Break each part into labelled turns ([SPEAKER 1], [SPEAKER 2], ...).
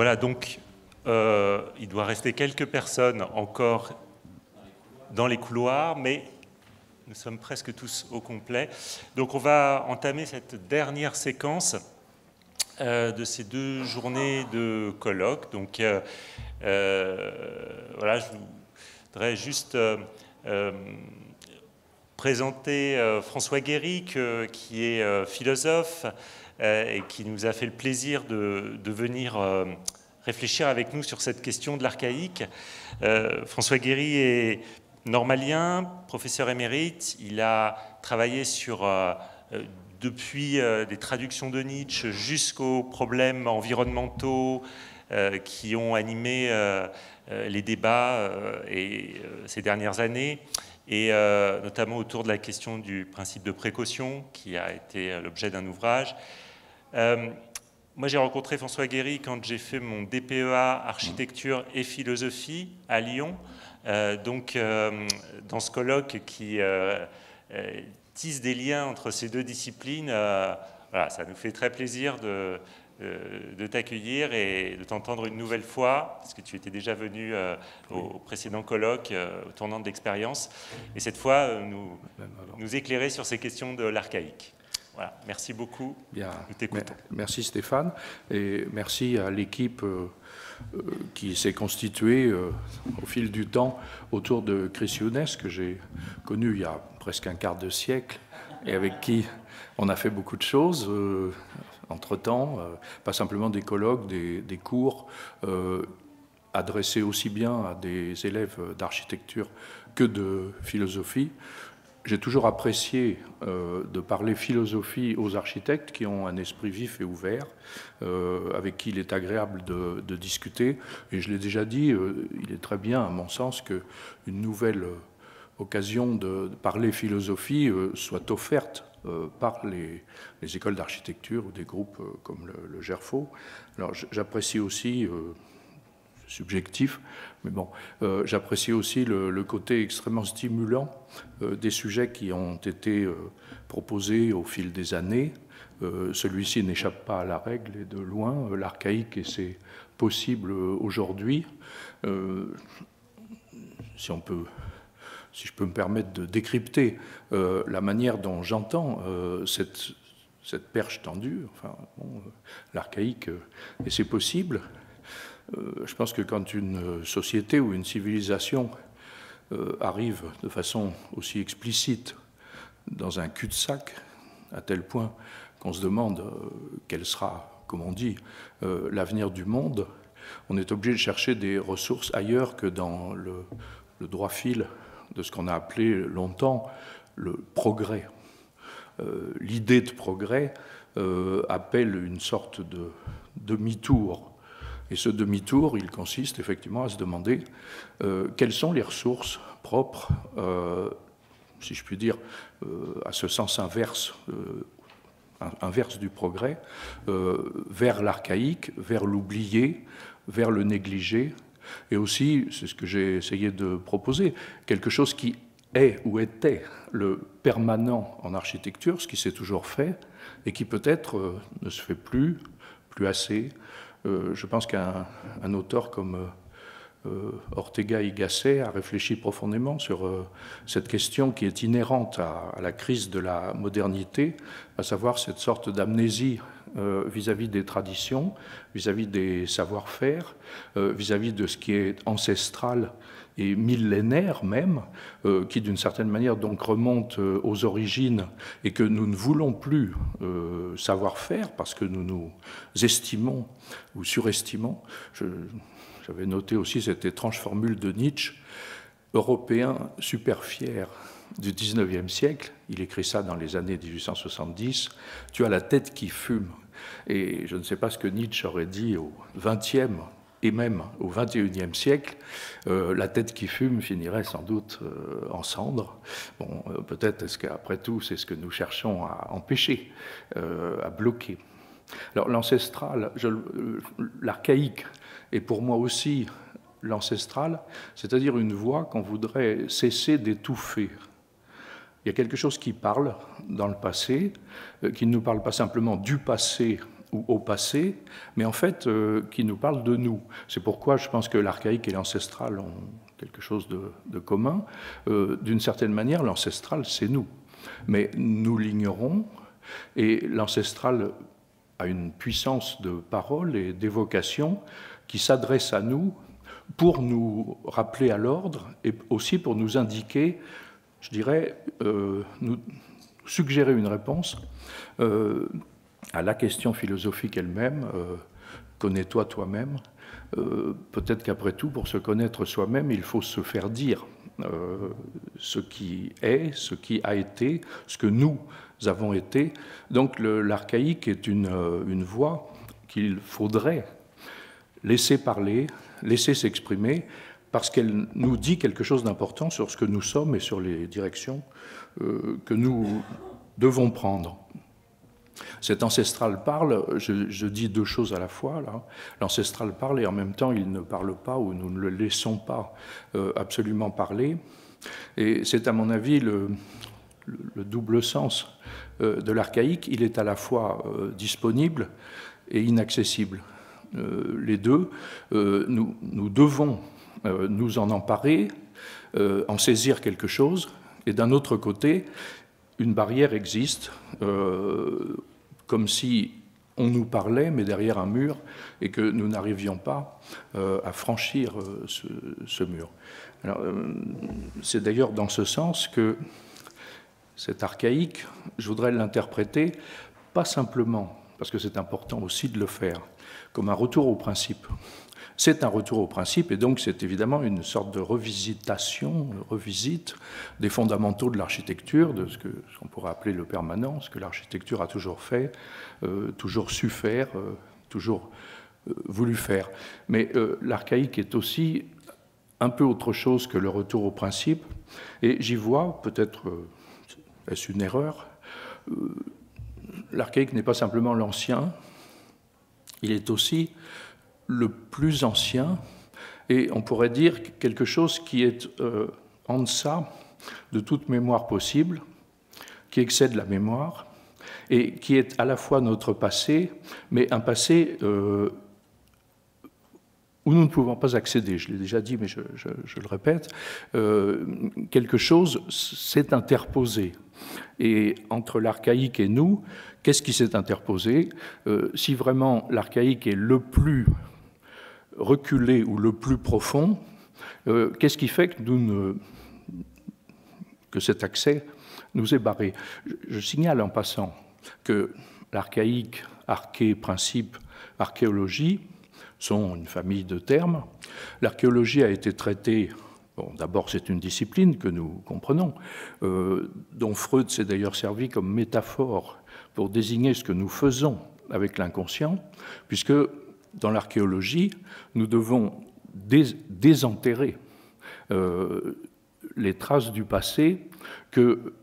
[SPEAKER 1] Voilà, donc il doit rester quelques personnes encore dans les couloirs, mais nous sommes presque tous au complet. Donc on va entamer cette dernière séquence de ces 2 journées de colloque. Donc voilà, je voudrais juste présenter François Guéry, qui est philosophe et qui nous a fait le plaisir de venir réfléchir avec nous sur cette question de l'archaïque. François Guéry est normalien, professeur émérite. Il a travaillé sur, depuis des traductions de Nietzsche jusqu'aux problèmes environnementaux qui ont animé les débats ces dernières années, et notamment autour de la question du principe de précaution, qui a été l'objet d'un ouvrage. Moi, j'ai rencontré François Guéry quand j'ai fait mon DPEA architecture et philosophie à Lyon. Donc, dans ce colloque qui tisse des liens entre ces 2 disciplines, voilà, ça nous fait très plaisir de t'accueillir et de t'entendre une nouvelle fois, parce que tu étais déjà venu au précédent colloque, au tournant de l'expérience, et cette fois nous éclairer sur ces questions de l'archaïque. Voilà, merci beaucoup.
[SPEAKER 2] Bien,
[SPEAKER 1] nous t'écoutons.
[SPEAKER 2] Merci Stéphane, et merci à l'équipe qui s'est constituée au fil du temps autour de Chris Younes, que j'ai connu il y a presque un quart de siècle, et avec qui on a fait beaucoup de choses entre-temps, pas simplement des colloques, des cours, adressés aussi bien à des élèves d'architecture que de philosophie. J'ai toujours apprécié de parler philosophie aux architectes qui ont un esprit vif et ouvert, avec qui il est agréable de discuter. Et je l'ai déjà dit, il est très bien, à mon sens, qu'une nouvelle occasion de parler philosophie soit offerte par les écoles d'architecture ou des groupes comme le GERFO. Alors j'apprécie aussi, subjectif, mais bon, j'apprécie aussi le côté extrêmement stimulant des sujets qui ont été proposés au fil des années. Celui-ci n'échappe pas à la règle, et de loin, l'archaïque, et c'est possible aujourd'hui. Si je peux me permettre de décrypter la manière dont j'entends cette perche tendue, enfin, bon, l'archaïque, et c'est possible. Je pense que quand une société ou une civilisation arrive de façon aussi explicite dans un cul-de-sac, à tel point qu'on se demande quel sera, comme on dit, l'avenir du monde, on est obligé de chercher des ressources ailleurs que dans le droit fil de ce qu'on a appelé longtemps le progrès. L'idée de progrès appelle une sorte de demi-tour. Et ce demi-tour, il consiste effectivement à se demander quelles sont les ressources propres, si je puis dire, à ce sens inverse du progrès, vers l'archaïque, vers l'oublié, vers le négligé, et aussi, c'est ce que j'ai essayé de proposer, quelque chose qui est ou était le permanent en architecture, ce qui s'est toujours fait, et qui peut-être ne se fait plus assez. Je pense qu'un auteur comme Ortega y Gasset a réfléchi profondément sur cette question qui est inhérente à la crise de la modernité, à savoir cette sorte d'amnésie vis-à-vis des traditions, vis-à-vis des savoir-faire, vis-à-vis de ce qui est ancestral et millénaire même, qui d'une certaine manière donc remonte aux origines et que nous ne voulons plus savoir faire parce que nous nous estimons ou surestimons. J'avais noté aussi cette étrange formule de Nietzsche, Européen super fier du 19e siècle, il écrit ça dans les années 1870, tu as la tête qui fume. Et je ne sais pas ce que Nietzsche aurait dit au 20e et même au 21e siècle, la tête qui fume finirait sans doute en cendres. Bon, peut-être est-ce qu'après tout, c'est ce que nous cherchons à empêcher, à bloquer. Alors l'ancestral, l'archaïque est pour moi aussi l'ancestral, c'est-à-dire une voix qu'on voudrait cesser d'étouffer. Il y a quelque chose qui parle dans le passé, qui ne nous parle pas simplement du passé ou au passé, mais en fait qui nous parle de nous. C'est pourquoi je pense que l'archaïque et l'ancestral ont quelque chose de commun. D'une certaine manière, l'ancestral, c'est nous. Mais nous l'ignorons, et l'ancestral a une puissance de parole et d'évocation qui s'adresse à nous pour nous rappeler à l'ordre et aussi pour nous indiquer, je dirais, nous suggérer une réponse à la question philosophique elle-même, connais-toi toi-même. Peut-être qu'après tout, pour se connaître soi-même, il faut se faire dire ce qui est, ce qui a été, ce que nous avons été. Donc l'archaïque est une voix qu'il faudrait laisser parler, laisser s'exprimer, parce qu'elle nous dit quelque chose d'important sur ce que nous sommes et sur les directions que nous devons prendre. Cet ancestral parle, je dis deux choses à la fois, là. L'ancestral parle et en même temps il ne parle pas ou nous ne le laissons pas absolument parler. Et c'est à mon avis le double sens de l'archaïque. Il est à la fois disponible et inaccessible. Les deux, nous devons nous en emparer, en saisir quelque chose, et d'un autre côté, une barrière existe, comme si on nous parlait, mais derrière un mur, et que nous n'arrivions pas à franchir ce mur. C'est d'ailleurs dans ce sens que cet archaïque, je voudrais l'interpréter, pas simplement, parce que c'est important aussi de le faire, comme un retour au principe. C'est un retour au principe, et donc c'est évidemment une sorte de revisitation, revisite des fondamentaux de l'architecture, de ce qu'on pourrait appeler le permanent, ce que l'architecture a toujours fait, toujours su faire, toujours voulu faire. Mais l'archaïque est aussi un peu autre chose que le retour au principe, et j'y vois, peut-être est-ce une erreur, l'archaïque n'est pas simplement l'ancien, il est aussi le plus ancien, et on pourrait dire quelque chose qui est en deçà de toute mémoire possible, qui excède la mémoire, et qui est à la fois notre passé, mais un passé où nous ne pouvons pas accéder. Je l'ai déjà dit, mais je le répète, quelque chose s'est interposé. Et entre l'archaïque et nous, qu'est-ce qui s'est interposé? Si vraiment l'archaïque est le plus reculé ou le plus profond, qu'est-ce qui fait que, que cet accès nous est barré? Je signale en passant que l'archaïque, arché, principe, archéologie sont une famille de termes. L'archéologie a été traitée, bon, d'abord c'est une discipline que nous comprenons, dont Freud s'est d'ailleurs servi comme métaphore pour désigner ce que nous faisons avec l'inconscient, puisque dans l'archéologie, nous devons désenterrer les traces du passé que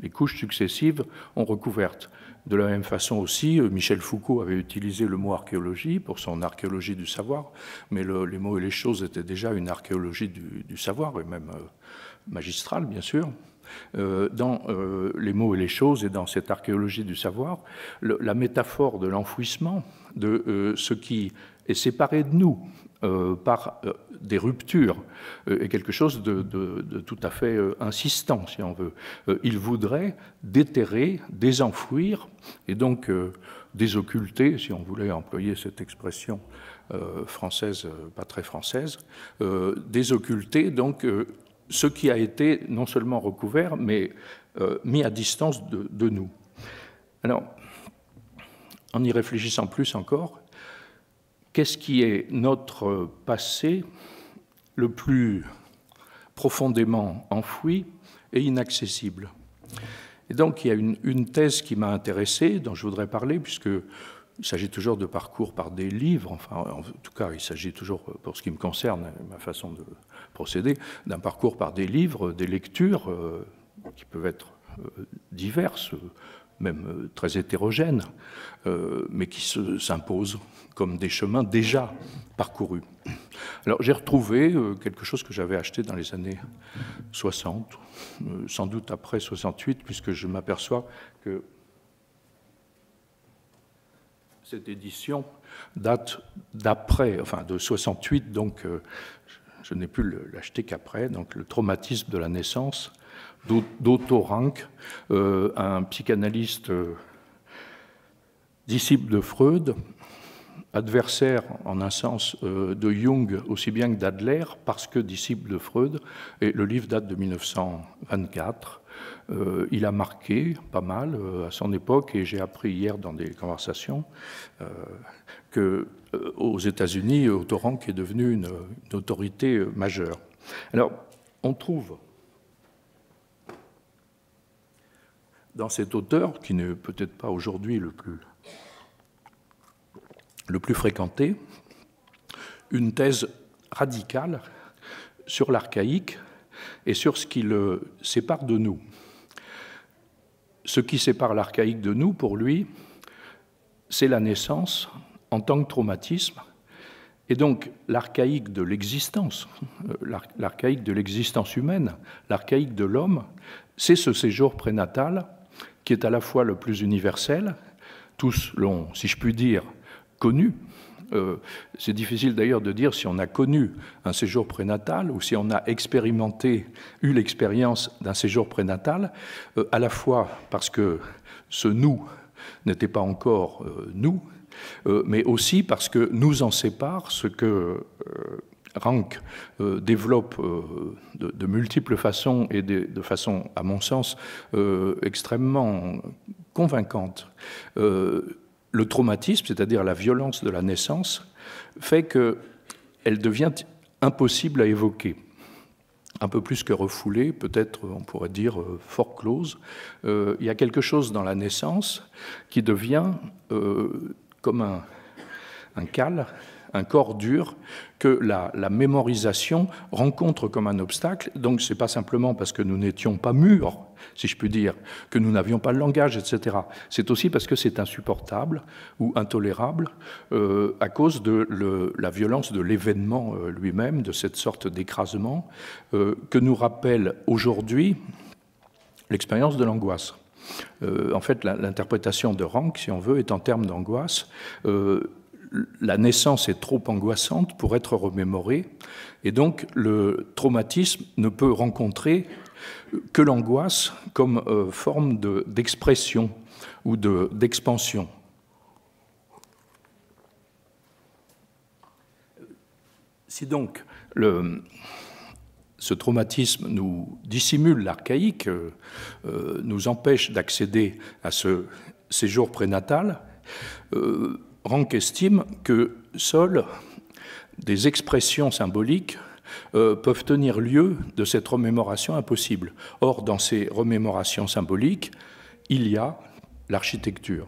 [SPEAKER 2] les couches successives ont recouvertes. De la même façon aussi, Michel Foucault avait utilisé le mot archéologie pour son archéologie du savoir, mais les mots et les choses étaient déjà une archéologie du savoir, et même magistrale, bien sûr. Dans les mots et les choses et dans cette archéologie du savoir, la métaphore de l'enfouissement, de ce qui est séparé de nous par des ruptures, est quelque chose de tout à fait insistant, si on veut. Il voudrait déterrer, désenfouir, et donc désocculter, si on voulait employer cette expression française, pas très française, désocculter, donc ce qui a été non seulement recouvert, mais mis à distance de nous. Alors, en y réfléchissant plus encore, qu'est-ce qui est notre passé le plus profondément enfoui et inaccessible? Et donc, il y a une thèse qui m'a intéressé, dont je voudrais parler, puisqu'il s'agit toujours de parcours par des livres, enfin, en tout cas, il s'agit toujours, pour ce qui me concerne, ma façon de procéder, d'un parcours par des livres, des lectures qui peuvent être diverses, même très hétérogènes, mais qui s'imposent comme des chemins déjà parcourus. Alors j'ai retrouvé quelque chose que j'avais acheté dans les années 60, sans doute après 68, puisque je m'aperçois que cette édition date d'après, enfin de 68, donc je n'ai pu l'acheter qu'après, donc le traumatisme de la naissance d'Otto Rank, un psychanalyste disciple de Freud, adversaire en un sens de Jung aussi bien que d'Adler, parce que disciple de Freud, et le livre date de 1924. Il a marqué pas mal à son époque, et j'ai appris hier dans des conversations qu'aux États-Unis, Otto Rank est devenu une autorité majeure. Alors, on trouve dans cet auteur, qui n'est peut-être pas aujourd'hui le plus fréquenté, une thèse radicale sur l'archaïque et sur ce qui le sépare de nous. Ce qui sépare l'archaïque de nous, pour lui, c'est la naissance en tant que traumatisme, et donc l'archaïque de l'existence, l'archaïque de l'existence humaine, l'archaïque de l'homme, c'est ce séjour prénatal qui est à la fois le plus universel, tous l'ont, si je puis dire, connu. C'est difficile d'ailleurs de dire si on a connu un séjour prénatal ou si on a eu l'expérience d'un séjour prénatal, à la fois parce que ce nous n'était pas encore nous, mais aussi parce que nous en sépare ce que Rank développe de multiples façons et de façon, à mon sens, extrêmement convaincante. Le traumatisme, c'est-à-dire la violence de la naissance, fait qu'elle devient impossible à évoquer. Un peu plus que refoulée, peut-être on pourrait dire fort close. Il y a quelque chose dans la naissance qui devient comme un cal, un corps dur, que la mémorisation rencontre comme un obstacle. Donc ce n'est pas simplement parce que nous n'étions pas mûrs, si je puis dire, que nous n'avions pas le langage, etc. C'est aussi parce que c'est insupportable ou intolérable à cause de la violence de l'événement lui-même, de cette sorte d'écrasement que nous rappelle aujourd'hui l'expérience de l'angoisse. En fait, l'interprétation de Rank, si on veut, est en termes d'angoisse. La naissance est trop angoissante pour être remémorée, et donc le traumatisme ne peut rencontrer que l'angoisse comme forme d'expression ou d'expansion. Si donc ce traumatisme nous dissimule l'archaïque, nous empêche d'accéder à ce séjour prénatal, Rank estime que seules des expressions symboliques peuvent tenir lieu de cette remémoration impossible. Or, dans ces remémorations symboliques, il y a l'architecture.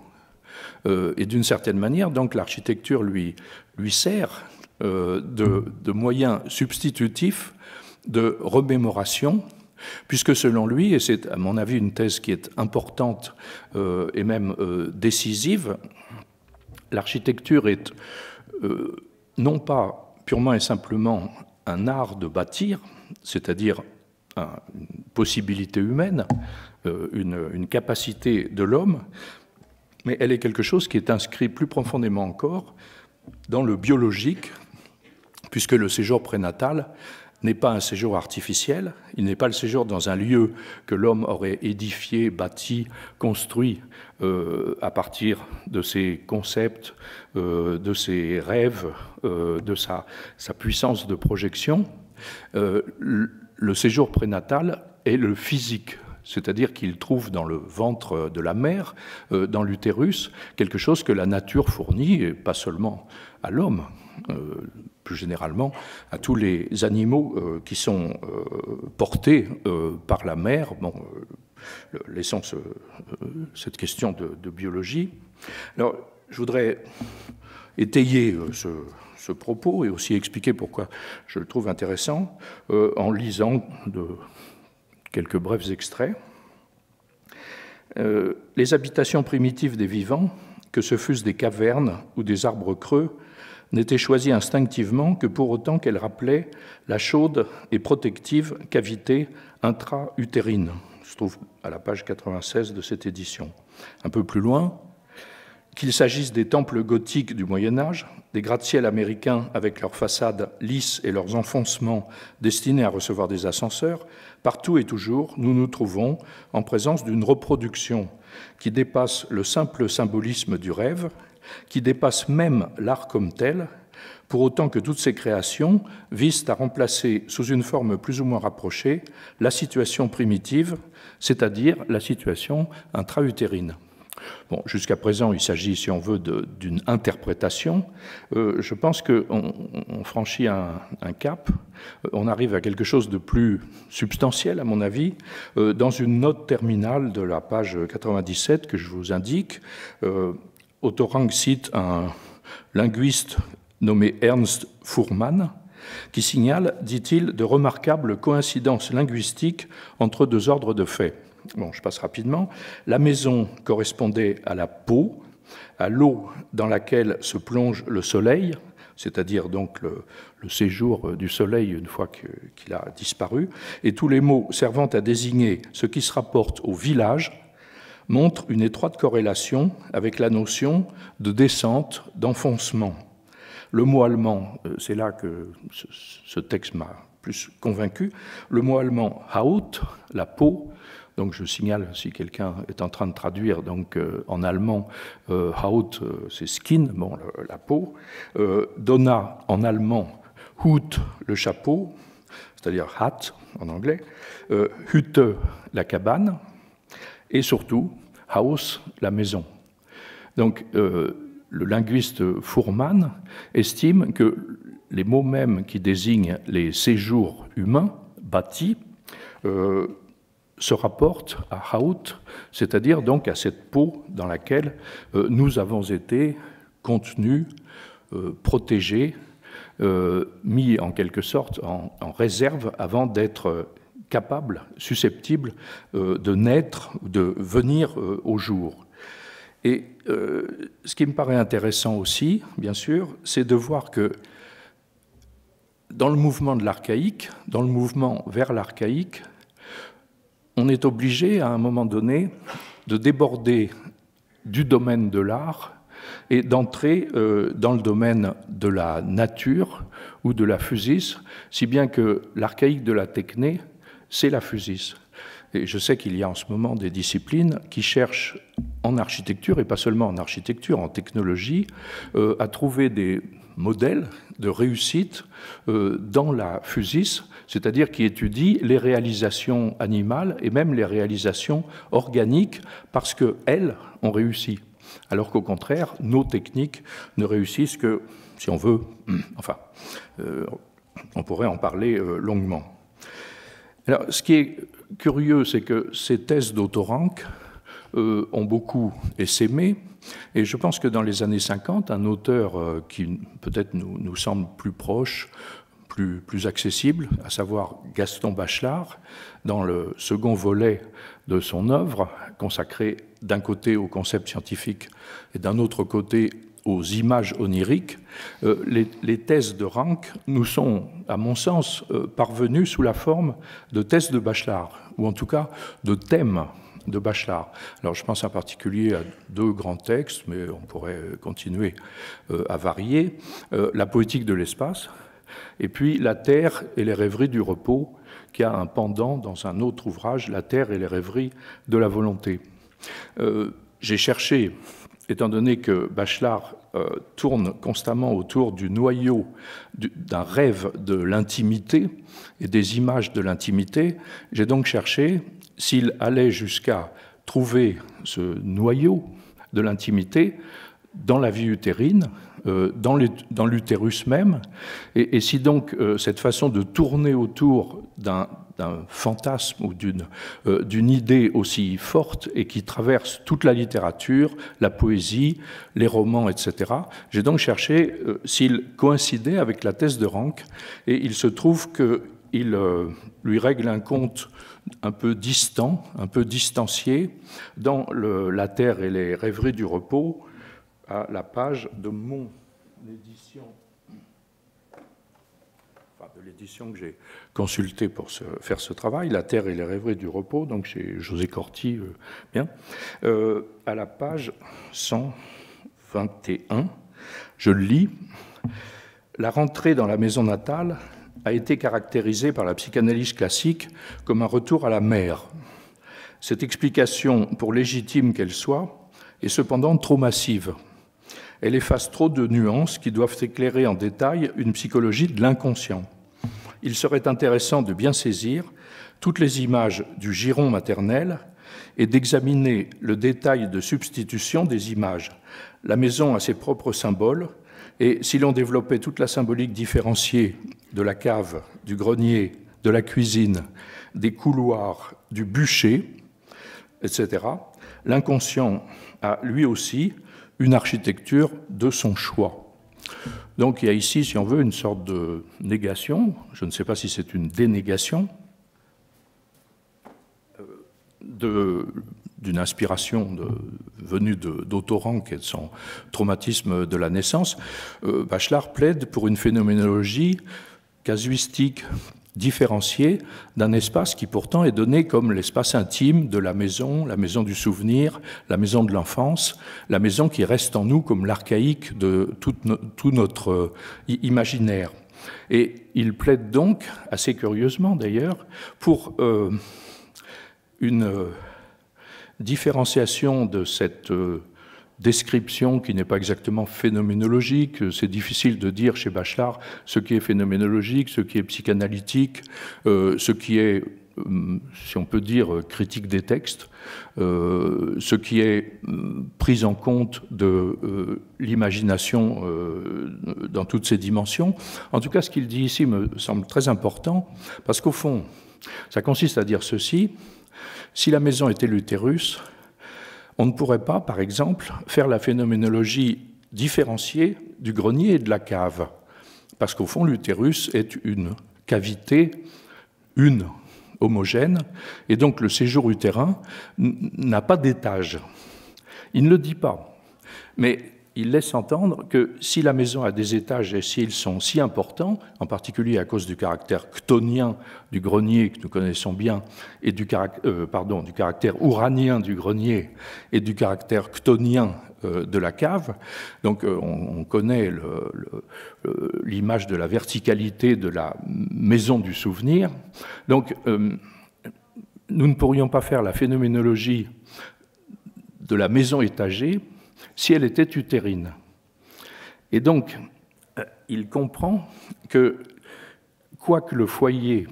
[SPEAKER 2] Et d'une certaine manière, donc, l'architecture lui sert de moyen substitutif de remémoration, puisque selon lui, et c'est à mon avis une thèse qui est importante et même décisive, l'architecture est non pas purement et simplement un art de bâtir, c'est-à-dire une possibilité humaine, une capacité de l'homme, mais elle est quelque chose qui est inscrit plus profondément encore dans le biologique, puisque le séjour prénatal n'est pas un séjour artificiel, il n'est pas le séjour dans un lieu que l'homme aurait édifié, bâti, construit à partir de ses concepts, de ses rêves, de sa puissance de projection. Le séjour prénatal est le physique, c'est-à-dire qu'il trouve dans le ventre de la mère, dans l'utérus, quelque chose que la nature fournit, et pas seulement à l'homme, plus généralement à tous les animaux qui sont portés par la mère. Bon, laissons cette question de biologie. Alors, je voudrais étayer ce propos et aussi expliquer pourquoi je le trouve intéressant en lisant quelques brefs extraits. Les habitations primitives des vivants, que ce fussent des cavernes ou des arbres creux, n'étaient choisies instinctivement que pour autant qu'elles rappelaient la chaude et protective cavité intra-utérine. Se trouve à la page 96 de cette édition. Un peu plus loin, qu'il s'agisse des temples gothiques du Moyen-Âge, des gratte-ciels américains avec leurs façades lisses et leurs enfoncements destinés à recevoir des ascenseurs, partout et toujours, nous nous trouvons en présence d'une reproduction qui dépasse le simple symbolisme du rêve, qui dépasse même l'art comme tel, pour autant que toutes ces créations visent à remplacer, sous une forme plus ou moins rapprochée, la situation primitive, c'est-à-dire la situation intra-utérine. Bon, jusqu'à présent, il s'agit, si on veut, d'une interprétation. Je pense qu'on franchit un cap, on arrive à quelque chose de plus substantiel, à mon avis, dans une note terminale de la page 97 que je vous indique. Otto Rank cite un linguiste nommé Ernst Fuhrmann, qui signale, dit-il, de remarquables coïncidences linguistiques entre deux ordres de faits. Bon, je passe rapidement. La maison correspondait à la peau, à l'eau dans laquelle se plonge le soleil, c'est-à-dire donc le séjour du soleil une fois qu'il a disparu, et tous les mots servant à désigner ce qui se rapporte au village montrent une étroite corrélation avec la notion de descente, d'enfoncement. Le mot allemand, c'est là que ce texte m'a plus convaincu, le mot allemand Haut, la peau, donc je signale si quelqu'un est en train de traduire donc en allemand Haut c'est skin, bon, la peau, Donna en allemand Hut le chapeau, c'est-à-dire hat en anglais, Hütte la cabane et surtout Haus la maison. Donc le linguiste Fuhrmann estime que les mots mêmes qui désignent les séjours humains bâtis se rapportent à Haut, c'est-à-dire donc à cette peau dans laquelle nous avons été contenus, protégés, mis en quelque sorte en réserve avant d'être capables, susceptibles de naître, de venir au jour. Et ce qui me paraît intéressant aussi, bien sûr, c'est de voir que dans le mouvement de l'archaïque, dans le mouvement vers l'archaïque, on est obligé à un moment donné de déborder du domaine de l'art et d'entrer dans le domaine de la nature ou de la physis, si bien que l'archaïque de la techné, c'est la physis. Et je sais qu'il y a en ce moment des disciplines qui cherchent en architecture, et pas seulement en architecture, en technologie, à trouver des modèles de réussite dans la physis, c'est-à-dire qui étudient les réalisations animales et même les réalisations organiques parce qu'elles ont réussi. Alors qu'au contraire, nos techniques ne réussissent que, si on veut, enfin, on pourrait en parler longuement. Alors, ce qui est curieux, c'est que ces thèses d'Otto Rank ont beaucoup essaimé, et je pense que dans les années 50, un auteur qui peut-être nous semble plus proche, plus accessible, à savoir Gaston Bachelard, dans le second volet de son œuvre, consacré d'un côté au concept scientifique et d'un autre côté aux images oniriques, les thèses de Rank nous sont, à mon sens, parvenues sous la forme de thèses de Bachelard, ou en tout cas de thèmes de Bachelard. Alors je pense en particulier à deux grands textes, mais on pourrait continuer à varier, la poétique de l'espace, et puis la Terre et les rêveries du repos, qui a un pendant dans un autre ouvrage, La Terre et les rêveries de la volonté. J'ai cherché, étant donné que Bachelard tourne constamment autour du noyau d'un rêve de l'intimité et des images de l'intimité, j'ai donc cherché s'il allait jusqu'à trouver ce noyau de l'intimité dans la vie utérine, dans l'utérus même, et si donc cette façon de tourner autour d'un fantasme ou d'une idée aussi forte et qui traverse toute la littérature, la poésie, les romans, etc., j'ai donc cherché s'il coïncidait avec la thèse de Rank, et il se trouve qu'il lui règle un compte un peu distant, un peu distancié, dans La Terre et les rêveries du repos, à la page de mon édition, enfin de l'édition que j'ai consultée pour faire ce travail, La Terre et les rêveries du repos, donc chez José Corti, bien, à la page 100, 21. Je le lis. La rentrée dans la maison natale a été caractérisée par la psychanalyse classique comme un retour à la mère. Cette explication, pour légitime qu'elle soit, est cependant trop massive. Elle efface trop de nuances qui doivent éclairer en détail une psychologie de l'inconscient. Il serait intéressant de bien saisir toutes les images du giron maternel et d'examiner le détail de substitution des images. La maison a ses propres symboles, et si l'on développait toute la symbolique différenciée de la cave, du grenier, de la cuisine, des couloirs, du bûcher, etc., l'inconscient a lui aussi une architecture de son choix. Donc il y a ici, si on veut, une sorte de négation, je ne sais pas si c'est une dénégation, d'une inspiration venue d'Otto Rank et de son traumatisme de la naissance. Bachelard plaide pour une phénoménologie casuistique différenciée d'un espace qui pourtant est donné comme l'espace intime de la maison du souvenir, la maison de l'enfance, la maison qui reste en nous comme l'archaïque de tout notre imaginaire. Et il plaide donc, assez curieusement d'ailleurs, pour une différenciation de cette description qui n'est pas exactement phénoménologique. C'est difficile de dire chez Bachelard ce qui est phénoménologique, ce qui est psychanalytique, ce qui est, si on peut dire, critique des textes, ce qui est prise en compte de l'imagination dans toutes ses dimensions. En tout cas, ce qu'il dit ici me semble très important, parce qu'au fond, ça consiste à dire ceci: si la maison était l'utérus, on ne pourrait pas, par exemple, faire la phénoménologie différenciée du grenier et de la cave, parce qu'au fond, l'utérus est une cavité, homogène, et donc le séjour utérin n'a pas d'étage. Il ne le dit pas, mais il laisse entendre que si la maison a des étages et s'ils sont si importants, en particulier à cause du caractère chtonien du grenier que nous connaissons bien, et du caractère uranien du grenier et du caractère chtonien de la cave, donc on connaît l'image de la verticalité de la maison du souvenir, donc nous ne pourrions pas faire la phénoménologie de la maison étagée si elle était utérine. Et donc, il comprend que, quoique le foyer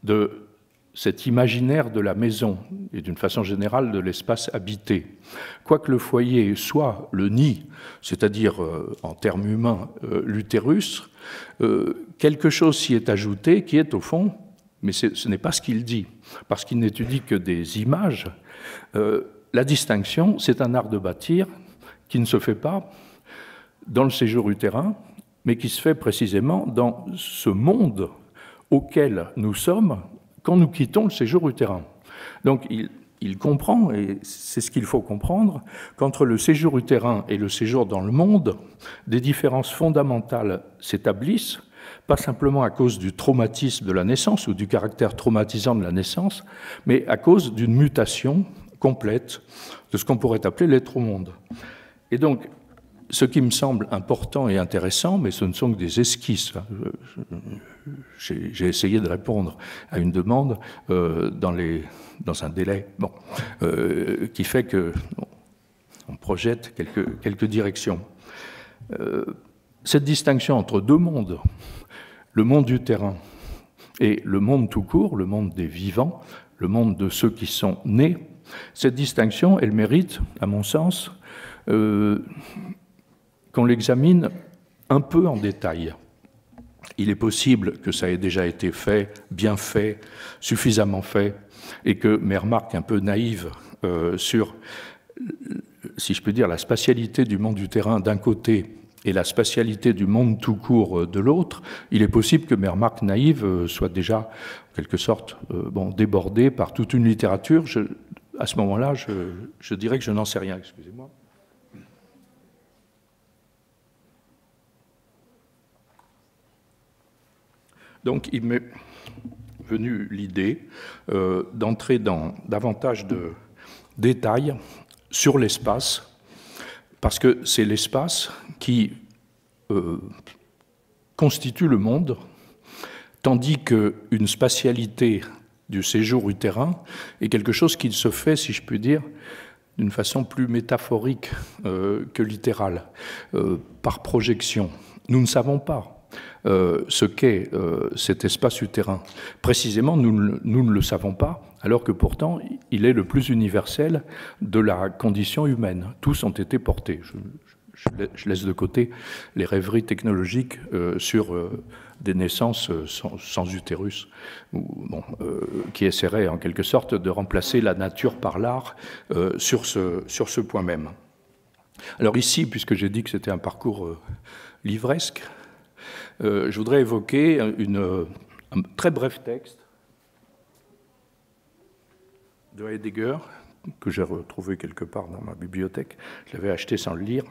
[SPEAKER 2] de cet imaginaire de la maison, et d'une façon générale de l'espace habité, quoique le foyer soit le nid, c'est-à-dire, en termes humains, l'utérus, quelque chose s'y est ajouté qui est au fond, mais ce n'est pas ce qu'il dit, parce qu'il n'étudie que des images. La distinction, c'est un art de bâtir qui ne se fait pas dans le séjour utérin, mais qui se fait précisément dans ce monde auquel nous sommes quand nous quittons le séjour utérin. Donc il comprend, et c'est ce qu'il faut comprendre, qu'entre le séjour utérin et le séjour dans le monde, des différences fondamentales s'établissent, pas simplement à cause du traumatisme de la naissance ou du caractère traumatisant de la naissance, mais à cause d'une mutation complète de ce qu'on pourrait appeler l'être au monde. Et donc, ce qui me semble important et intéressant, mais ce ne sont que des esquisses. J'ai essayé de répondre à une demande dans un délai qui fait qu'on projette quelques directions. Cette distinction entre deux mondes, le monde du terrain et le monde tout court, le monde des vivants, le monde de ceux qui sont nés, cette distinction, elle mérite, à mon sens, qu'on l'examine un peu en détail. Il est possible que ça ait déjà été fait, bien fait, suffisamment fait, et que mes remarques un peu naïves sur, si je peux dire, la spatialité du monde du terrain d'un côté et la spatialité du monde tout court de l'autre, il est possible que mes remarques naïves soient déjà, en quelque sorte, débordées par toute une littérature. À ce moment-là, je dirais que je n'en sais rien, excusez-moi. Donc, il m'est venu l'idée d'entrer dans davantage de détails sur l'espace, parce que c'est l'espace qui constitue le monde, tandis qu'une spatialité du séjour utérin est quelque chose qui se fait, si je puis dire, d'une façon plus métaphorique que littérale, par projection. Nous ne savons pas ce qu'est cet espace utérin. Précisément, nous ne le savons pas, alors que pourtant, il est le plus universel de la condition humaine. Tous ont été portés. Je laisse de côté les rêveries technologiques sur des naissances sans utérus, qui essaieraient en quelque sorte de remplacer la nature par l'art sur ce point même. Alors ici, puisque j'ai dit que c'était un parcours livresque, je voudrais évoquer un très bref texte de Heidegger, que j'ai retrouvé quelque part dans ma bibliothèque. Je l'avais acheté sans le lire.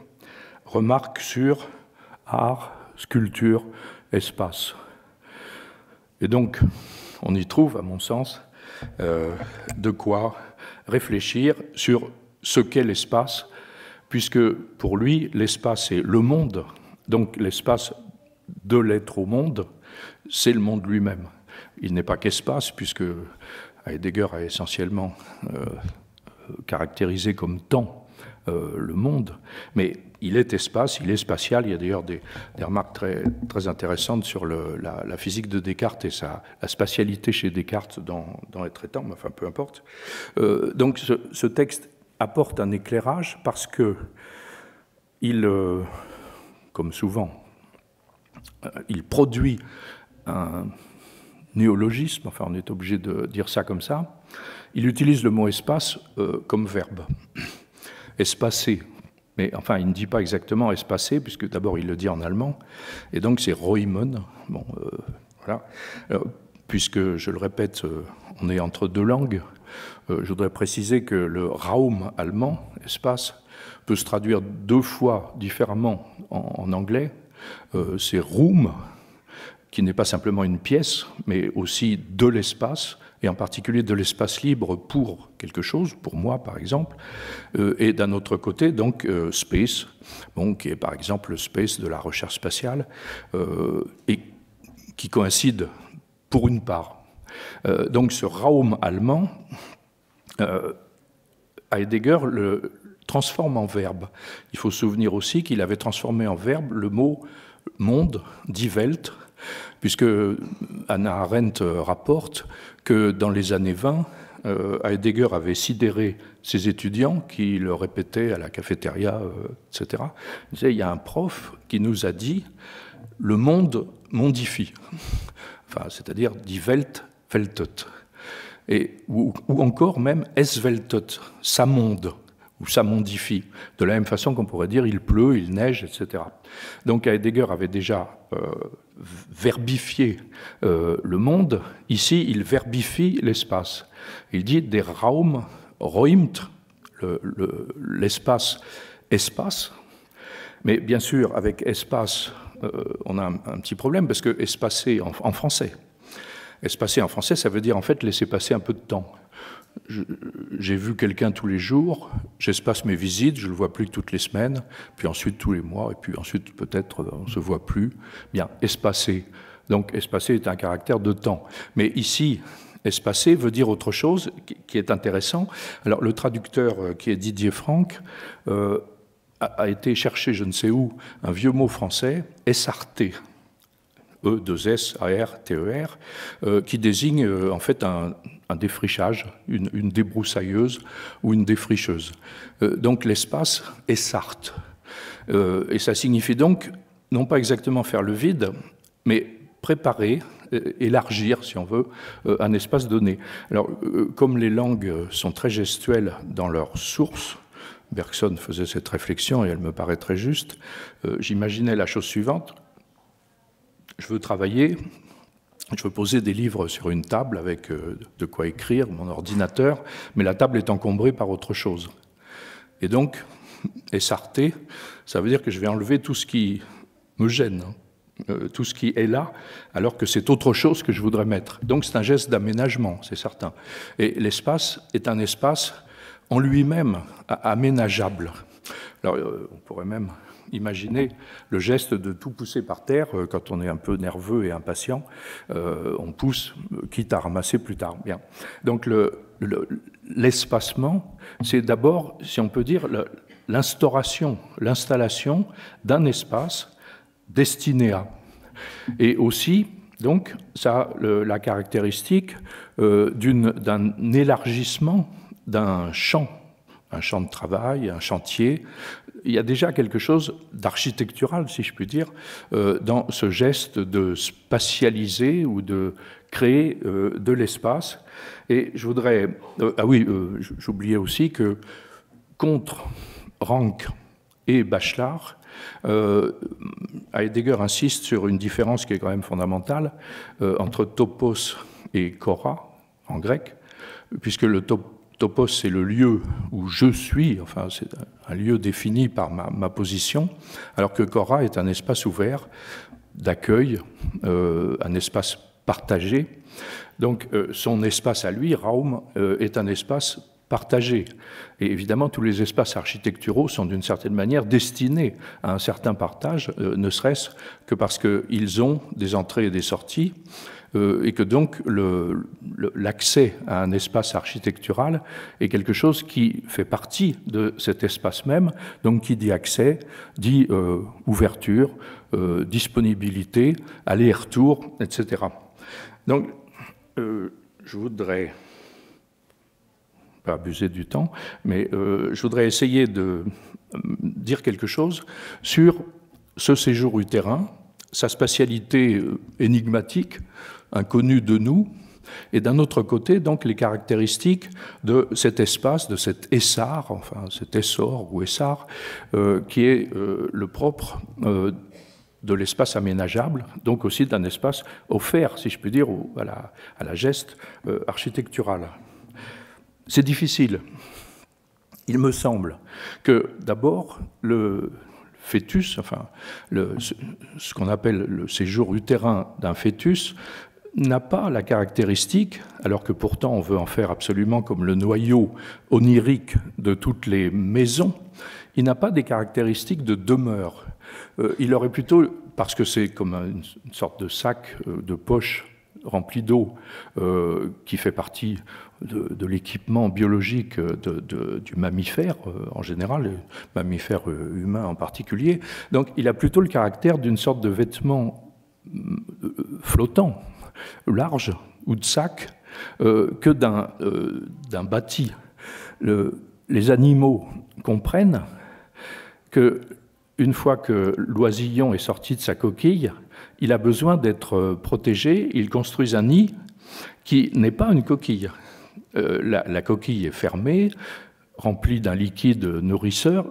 [SPEAKER 2] Remarque sur art, sculpture, espace. Et donc, on y trouve, à mon sens, de quoi réfléchir sur ce qu'est l'espace, puisque pour lui, l'espace est le monde, donc l'espace de l'être au monde, c'est le monde lui-même. Il n'est pas qu'espace, puisque Heidegger a essentiellement caractérisé comme temps le monde, mais il est espace, il est spatial. Il y a d'ailleurs des remarques très, très intéressantes sur la physique de Descartes et la spatialité chez Descartes dans les traitants, mais enfin peu importe. Donc ce texte apporte un éclairage parce que il, comme souvent, il produit un néologisme, enfin on est obligé de dire ça comme ça. Il utilise le mot espace comme verbe. Espacer. Mais enfin, il ne dit pas exactement espacer, puisque d'abord il le dit en allemand, et donc c'est Räumen. Bon, voilà. Puisque, je le répète, on est entre deux langues, je voudrais préciser que le Raum allemand, espace, peut se traduire deux fois différemment en anglais. C'est Raum, qui n'est pas simplement une pièce, mais aussi de l'espace, et en particulier de l'espace libre pour quelque chose, pour moi par exemple, et d'un autre côté, donc, space, bon, qui est par exemple le space de la recherche spatiale, et qui coïncide pour une part. Donc ce Raum allemand, Heidegger le transforme en verbe. Il faut se souvenir aussi qu'il avait transformé en verbe le mot monde, die Welt, puisque Hannah Arendt rapporte que dans les années 20, Heidegger avait sidéré ses étudiants qui le répétaient à la cafétéria, etc. Il disait, il y a un prof qui nous a dit « le monde mondifie », enfin, c'est-à-dire « die Welt weltet », ou encore même « es weltet », ça monde, ou ça mondifie, de la même façon qu'on pourrait dire « il pleut, il neige », etc. Donc Heidegger avait déjà verbifié le monde. Ici, il verbifie l'espace. Il dit des Raum, räumt, l'espace, espace. Mais bien sûr, avec espace, on a un petit problème, parce que espacer en français, espacer en français, ça veut dire en fait laisser passer un peu de temps. J'ai vu quelqu'un tous les jours, j'espace mes visites, je ne le vois plus toutes les semaines, puis ensuite tous les mois, et puis ensuite peut-être on ne se voit plus. Bien, espacer. Donc espacer est un caractère de temps. Mais ici, espacer veut dire autre chose qui est intéressant. Alors le traducteur qui est Didier Franck a été chercher je ne sais où un vieux mot français, essarté. E-2-S-A-R-T-E-R, qui désigne en fait un défrichage, une débroussailleuse ou une défricheuse. Donc l'espace est Sarthe. Et ça signifie donc, non pas exactement faire le vide, mais préparer, élargir, si on veut, un espace donné. Alors, comme les langues sont très gestuelles dans leur source, Bergson faisait cette réflexion et elle me paraît très juste, j'imaginais la chose suivante. Je veux travailler, je veux poser des livres sur une table avec de quoi écrire, mon ordinateur, mais la table est encombrée par autre chose. Et donc, essarter, ça veut dire que je vais enlever tout ce qui me gêne, tout ce qui est là, alors que c'est autre chose que je voudrais mettre. Donc c'est un geste d'aménagement, c'est certain. Et l'espace est un espace en lui-même aménageable. Alors, on pourrait même imaginer le geste de tout pousser par terre quand on est un peu nerveux et impatient. On pousse, quitte à ramasser plus tard. Bien. Donc, l'espacement, c'est d'abord, si on peut dire, l'installation d'un espace destiné à. Et aussi, donc, ça a la caractéristique d'un élargissement d'un champ, un champ de travail, un chantier. Il y a déjà quelque chose d'architectural, si je puis dire, dans ce geste de spatialiser ou de créer de l'espace. Et je voudrais... j'oubliais aussi que contre Rank et Bachelard, Heidegger insiste sur une différence qui est quand même fondamentale entre topos et chora, en grec, puisque le topos, c'est le lieu où je suis, enfin c'est un lieu défini par ma position, alors que chora est un espace ouvert d'accueil, un espace partagé. Donc son espace à lui, Raum, est un espace partagé. Et évidemment, tous les espaces architecturaux sont d'une certaine manière destinés à un certain partage, ne serait-ce que parce qu'ils ont des entrées et des sorties, et que donc l'accès à un espace architectural est quelque chose qui fait partie de cet espace même. Donc qui dit accès, dit ouverture, disponibilité, aller-retour, etc. Donc je voudrais pas abuser du temps, mais je voudrais essayer de dire quelque chose sur ce séjour utérin, sa spatialité énigmatique, inconnue de nous, et d'un autre côté, donc, les caractéristiques de cet espace, de cet essar, enfin cet essor ou essar, qui est le propre de l'espace aménageable, donc aussi d'un espace offert, si je puis dire, à la geste architecturale. C'est difficile. Il me semble que d'abord, le fœtus, enfin, ce qu'on appelle le séjour utérin d'un fœtus, n'a pas la caractéristique, alors que pourtant on veut en faire absolument comme le noyau onirique de toutes les maisons, il n'a pas des caractéristiques de demeure. Il aurait plutôt, parce que c'est comme une sorte de sac, de poche rempli d'eau, qui fait partie de l'équipement biologique du mammifère en général, le mammifère humain en particulier. Donc il a plutôt le caractère d'une sorte de vêtement flottant, large ou de sac, que d'un bâti. Les animaux comprennent qu'une fois que l'oisillon est sorti de sa coquille, il a besoin d'être protégé. Ils construisent un nid qui n'est pas une coquille. La coquille est fermée, remplie d'un liquide nourrissant,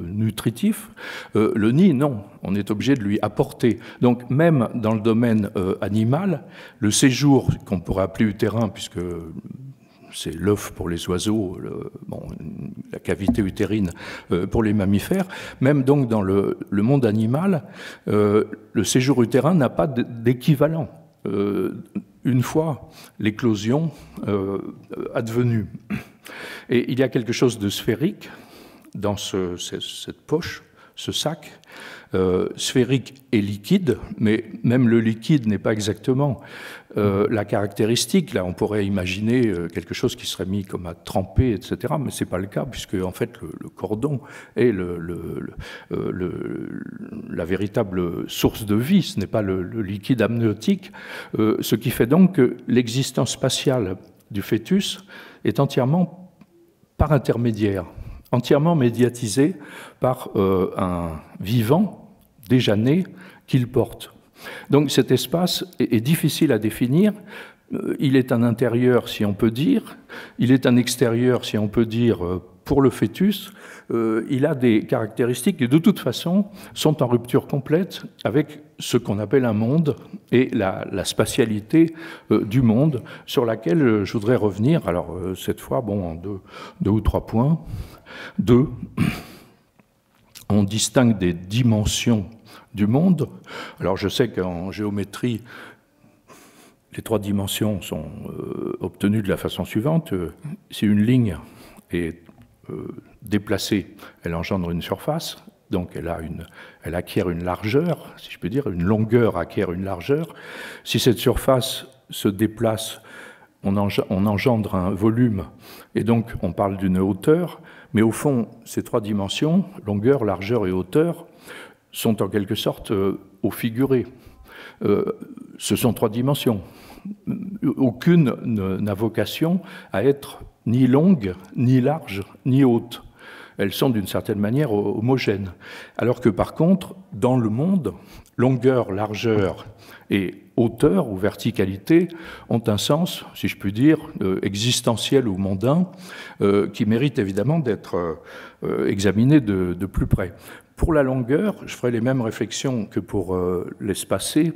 [SPEAKER 2] nutritif. Le nid, non, on est obligé de lui apporter. Donc même dans le domaine animal, le séjour qu'on pourrait appeler utérin, puisque c'est l'œuf pour les oiseaux, la cavité utérine pour les mammifères, même donc dans le monde animal, le séjour utérin n'a pas d'équivalent. Une fois l'éclosion advenue. Et il y a quelque chose de sphérique dans cette poche, ce sac, sphérique et liquide, mais même le liquide n'est pas exactement la caractéristique. Là, on pourrait imaginer quelque chose qui serait mis comme à tremper, etc., mais ce n'est pas le cas, puisque en fait le cordon est la véritable source de vie, ce n'est pas le liquide amniotique, ce qui fait donc que l'existence spatiale du fœtus est entièrement par intermédiaire, entièrement médiatisée par un vivant déjà né qu'il porte. Donc cet espace est difficile à définir. Il est un intérieur, si on peut dire. Il est un extérieur, si on peut dire, pour le fœtus. Il a des caractéristiques qui, de toute façon, sont en rupture complète avec ce qu'on appelle un monde et la spatialité du monde, sur laquelle je voudrais revenir. Alors, cette fois, en deux ou trois points. 2. On distingue des dimensions du monde. Alors je sais qu'en géométrie, les 3 dimensions sont obtenues de la façon suivante. Si une ligne est déplacée, elle engendre une surface, donc elle acquiert une largeur, si je peux dire, une longueur acquiert une largeur. Si cette surface se déplace, on engendre un volume, et donc on parle d'une hauteur, mais au fond, ces trois dimensions, longueur, largeur et hauteur, sont en quelque sorte au figuré. Ce sont trois dimensions. Aucune n'a vocation à être ni longue, ni large, ni haute. Elles sont d'une certaine manière homogènes. Alors que par contre, dans le monde, longueur, largeur et hauteur ou verticalité ont un sens, si je puis dire, existentiel ou mondain, qui mérite évidemment d'être examiné de plus près. Pour la longueur, je ferai les mêmes réflexions que pour l'espacé.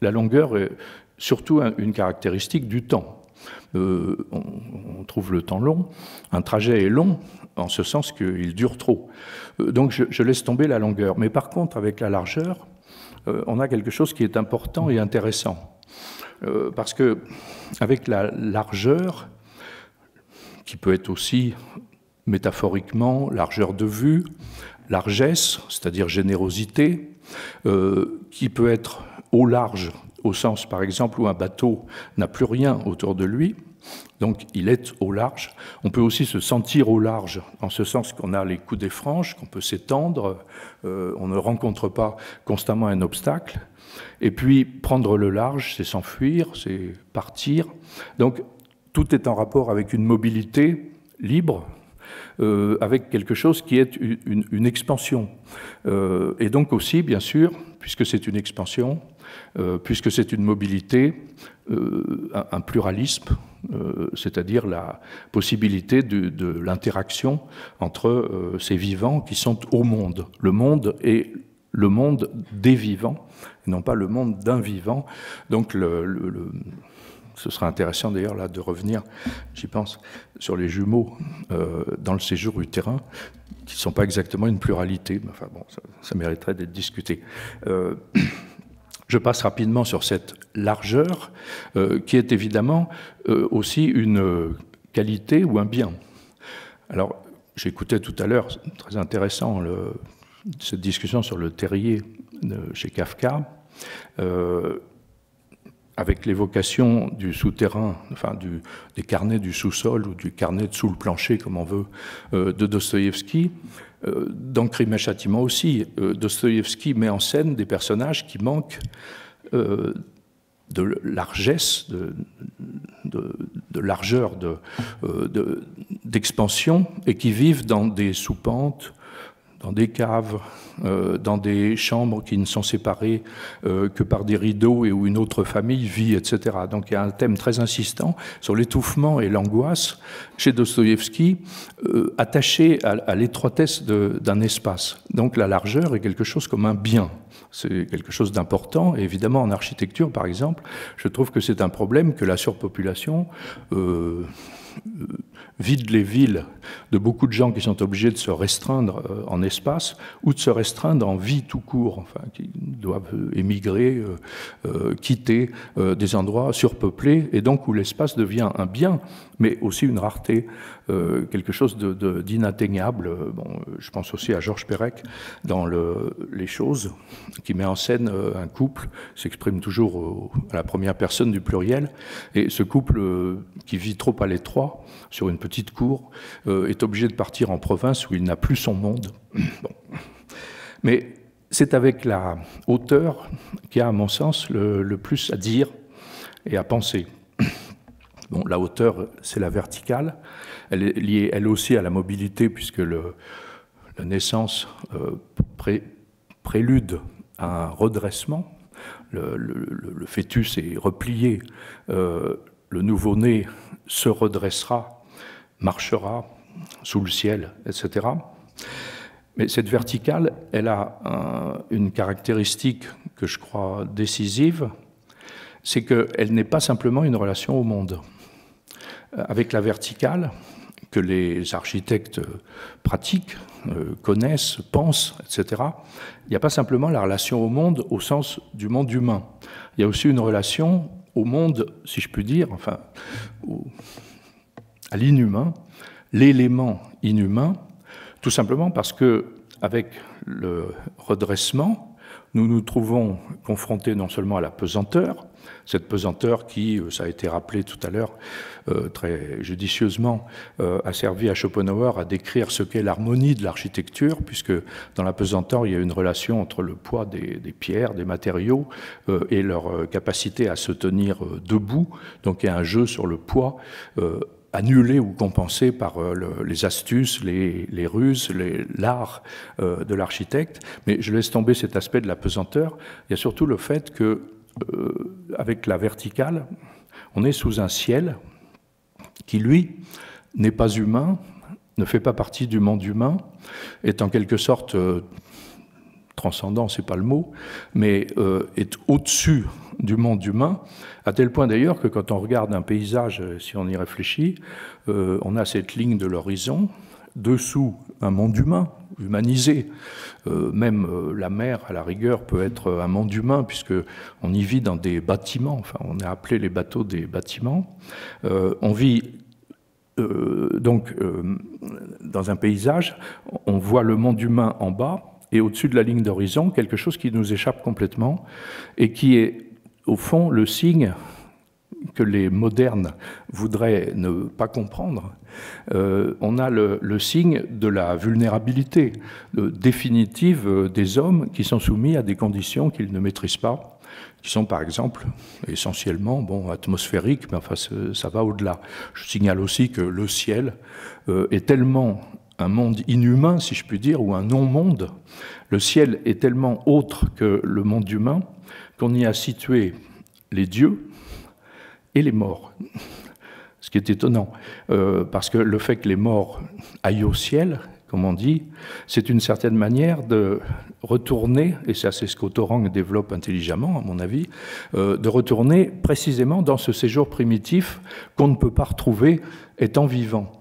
[SPEAKER 2] La longueur est surtout une caractéristique du temps. On trouve le temps long. Un trajet est long en ce sens qu'il dure trop. Donc je laisse tomber la longueur. Mais par contre, avec la largeur, on a quelque chose qui est important et intéressant. Parce que avec la largeur, qui peut être aussi métaphoriquement largeur de vue, largesse, c'est-à-dire générosité, qui peut être au large, au sens par exemple où un bateau n'a plus rien autour de lui, donc il est au large. On peut aussi se sentir au large, en ce sens qu'on a les coudées franches, qu'on peut s'étendre, on ne rencontre pas constamment un obstacle. Et puis prendre le large, c'est s'enfuir, c'est partir. Donc tout est en rapport avec une mobilité libre, avec quelque chose qui est une expansion. Et donc aussi, bien sûr, puisque c'est une expansion, puisque c'est une mobilité, un pluralisme, c'est-à-dire la possibilité de l'interaction entre ces vivants qui sont au monde. Le monde est le monde des vivants, et non pas le monde d'un vivant. Donc ce sera intéressant d'ailleurs là de revenir, j'y pense, sur les jumeaux dans le séjour utérin, qui ne sont pas exactement une pluralité, mais enfin bon, ça mériterait d'être discuté. Je passe rapidement sur cette largeur, qui est évidemment aussi une qualité ou un bien. Alors, j'écoutais tout à l'heure, très intéressant, cette discussion sur le terrier chez Kafka, avec l'évocation du souterrain, enfin des carnets du sous-sol ou du carnet de sous le plancher, comme on veut, de Dostoïevski. Dans Crime et Châtiment aussi, Dostoïevski met en scène des personnages qui manquent de largesse, de largeur, d'expansion, et qui vivent dans des soupentes, dans des caves, dans des chambres qui ne sont séparées que par des rideaux et où une autre famille vit, etc. Donc il y a un thème très insistant sur l'étouffement et l'angoisse chez Dostoïevski, attaché à l'étroitesse d'un espace. Donc la largeur est quelque chose comme un bien. C'est quelque chose d'important. Et évidemment, en architecture, par exemple, je trouve que c'est un problème que la surpopulation vide les villes de beaucoup de gens qui sont obligés de se restreindre en espace ou de se restreindre en vie tout court, enfin, qui doivent émigrer, quitter des endroits surpeuplés, et donc où l'espace devient un bien, mais aussi une rareté, quelque chose d'inatteignable. Bon, je pense aussi à Georges Perec dans Les Choses, qui met en scène un couple, s'exprime toujours à la première personne du pluriel, et ce couple qui vit trop à l'étroit, sur une petite cour, est obligé de partir en province où il n'a plus son monde. Bon. Mais c'est avec la hauteur qu'il y a, à mon sens, le plus à dire et à penser. Bon, la hauteur, c'est la verticale. Elle est liée, elle aussi, à la mobilité, puisque la naissance prélude à un redressement. Le fœtus est replié. Le nouveau-né se redressera, marchera sous le ciel, etc. Mais cette verticale, elle a une caractéristique que je crois décisive, c'est qu'elle n'est pas simplement une relation au monde. Avec la verticale, que les architectes pratiquent, connaissent, pensent, etc., il n'y a pas simplement la relation au monde au sens du monde humain. Il y a aussi une relation au monde, si je puis dire, enfin, à l'inhumain, l'élément inhumain, tout simplement parce que, avec le redressement, nous nous trouvons confrontés non seulement à la pesanteur, cette pesanteur qui, ça a été rappelé tout à l'heure, très judicieusement, a servi à Schopenhauer à décrire ce qu'est l'harmonie de l'architecture, puisque dans la pesanteur, il y a une relation entre le poids des pierres, des matériaux, et leur capacité à se tenir debout. Donc il y a un jeu sur le poids, annulé ou compensé par les astuces, les ruses, l'art de l'architecte. Mais je laisse tomber cet aspect de la pesanteur. Il y a surtout le fait que, avec la verticale, on est sous un ciel qui, lui, n'est pas humain, ne fait pas partie du monde humain, est en quelque sorte transcendant, c'est pas le mot, mais est au-dessus du monde humain, à tel point d'ailleurs que quand on regarde un paysage, si on y réfléchit, on a cette ligne de l'horizon, dessous un monde humain, humanisé. Même la mer, à la rigueur, peut être un monde humain, puisqu'on y vit dans des bâtiments, enfin on a appelé les bateaux des bâtiments. On vit donc dans un paysage, on voit le monde humain en bas, et au-dessus de la ligne d'horizon, quelque chose qui nous échappe complètement, et qui est, au fond, le signe que les modernes voudraient ne pas comprendre. On a le signe de la vulnérabilité définitive des hommes qui sont soumis à des conditions qu'ils ne maîtrisent pas, qui sont par exemple essentiellement atmosphériques, mais enfin ça va au-delà. Je signale aussi que le ciel est tellement un monde inhumain, si je puis dire, ou un non-monde. Le ciel est tellement autre que le monde humain qu'on y a situé les dieux et les morts. Ce qui est étonnant, parce que le fait que les morts aillent au ciel, comme on dit, c'est une certaine manière de retourner, et ça c'est ce qu'Autorang développe intelligemment, à mon avis, de retourner précisément dans ce séjour primitif qu'on ne peut pas retrouver étant vivant.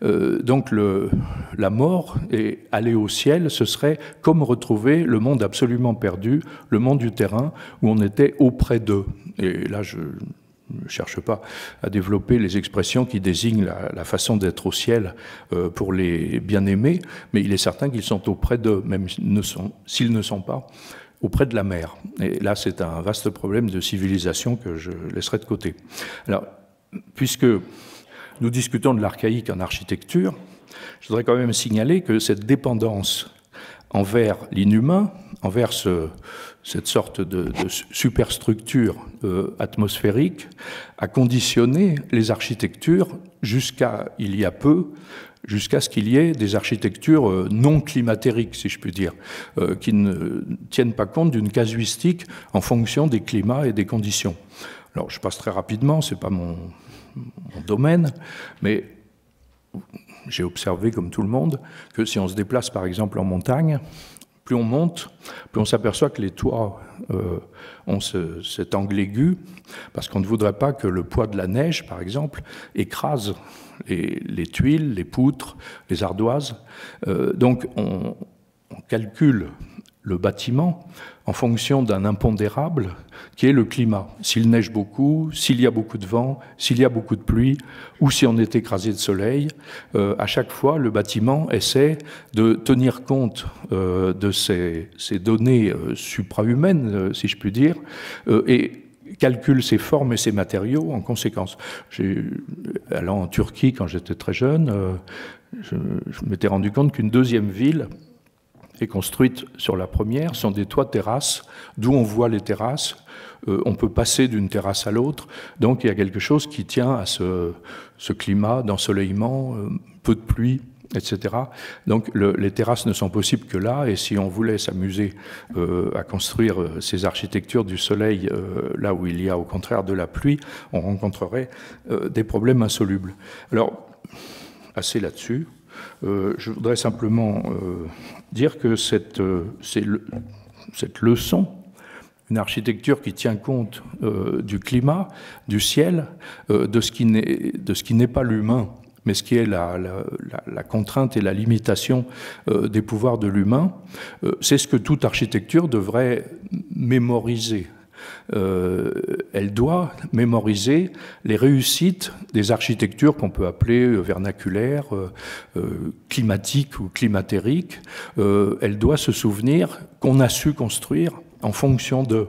[SPEAKER 2] Donc la mort et aller au ciel, ce serait comme retrouver le monde absolument perdu, le monde du terrain, où on était auprès d'eux. Et là, je ne cherche pas à développer les expressions qui désignent la façon d'être au ciel pour les bien-aimés, mais il est certain qu'ils sont auprès d'eux, même s'ils ne sont pas auprès de la mer. Et là, c'est un vaste problème de civilisation que je laisserai de côté. Alors, puisque nous discutons de l'archaïque en architecture, je voudrais quand même signaler que cette dépendance envers l'inhumain, envers cette sorte de superstructure atmosphérique, a conditionné les architectures jusqu'à il y a peu, jusqu'à ce qu'il y ait des architectures non climatériques, si je puis dire, qui ne tiennent pas compte d'une casuistique en fonction des climats et des conditions. Alors, je passe très rapidement, c'est pas mon domaine, mais j'ai observé, comme tout le monde, que si on se déplace par exemple en montagne, plus on monte, plus on s'aperçoit que les toits ont cet angle aigu, parce qu'on ne voudrait pas que le poids de la neige, par exemple, écrase les tuiles, les poutres, les ardoises. Donc on calcule le bâtiment en fonction d'un impondérable qui est le climat. S'il neige beaucoup, s'il y a beaucoup de vent, s'il y a beaucoup de pluie, ou si on est écrasé de soleil, à chaque fois, le bâtiment essaie de tenir compte de ces données suprahumaines, si je puis dire, et calcule ses formes et ses matériaux en conséquence. Allant en Turquie quand j'étais très jeune, je m'étais rendu compte qu'une deuxième ville est construite sur la première, sont des toits de terrasses, d'où on voit les terrasses, on peut passer d'une terrasse à l'autre, donc il y a quelque chose qui tient à ce climat d'ensoleillement, peu de pluie, etc. Donc les terrasses ne sont possibles que là, et si on voulait s'amuser à construire ces architectures du soleil là où il y a au contraire de la pluie, on rencontrerait des problèmes insolubles. Alors, assez là-dessus. Je voudrais simplement dire que cette leçon, une architecture qui tient compte du climat, du ciel, de ce qui n'est pas l'humain, mais ce qui est la contrainte et la limitation des pouvoirs de l'humain, c'est ce que toute architecture devrait mémoriser. elle doit mémoriser les réussites des architectures qu'on peut appeler vernaculaires, climatiques ou climatériques. Elle doit se souvenir qu'on a su construire en fonction de...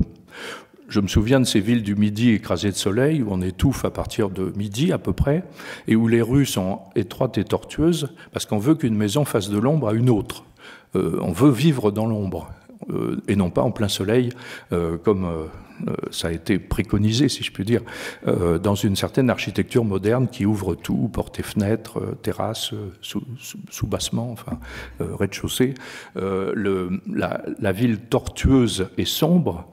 [SPEAKER 2] Je me souviens de ces villes du Midi écrasées de soleil, où on étouffe à partir de midi à peu près, et où les rues sont étroites et tortueuses, parce qu'on veut qu'une maison fasse de l'ombre à une autre. On veut vivre dans l'ombre, et non pas en plein soleil, comme ça a été préconisé, si je puis dire, dans une certaine architecture moderne qui ouvre tout, portes et fenêtres, terrasses, sous-bassement, enfin, rez-de-chaussée. La ville tortueuse et sombre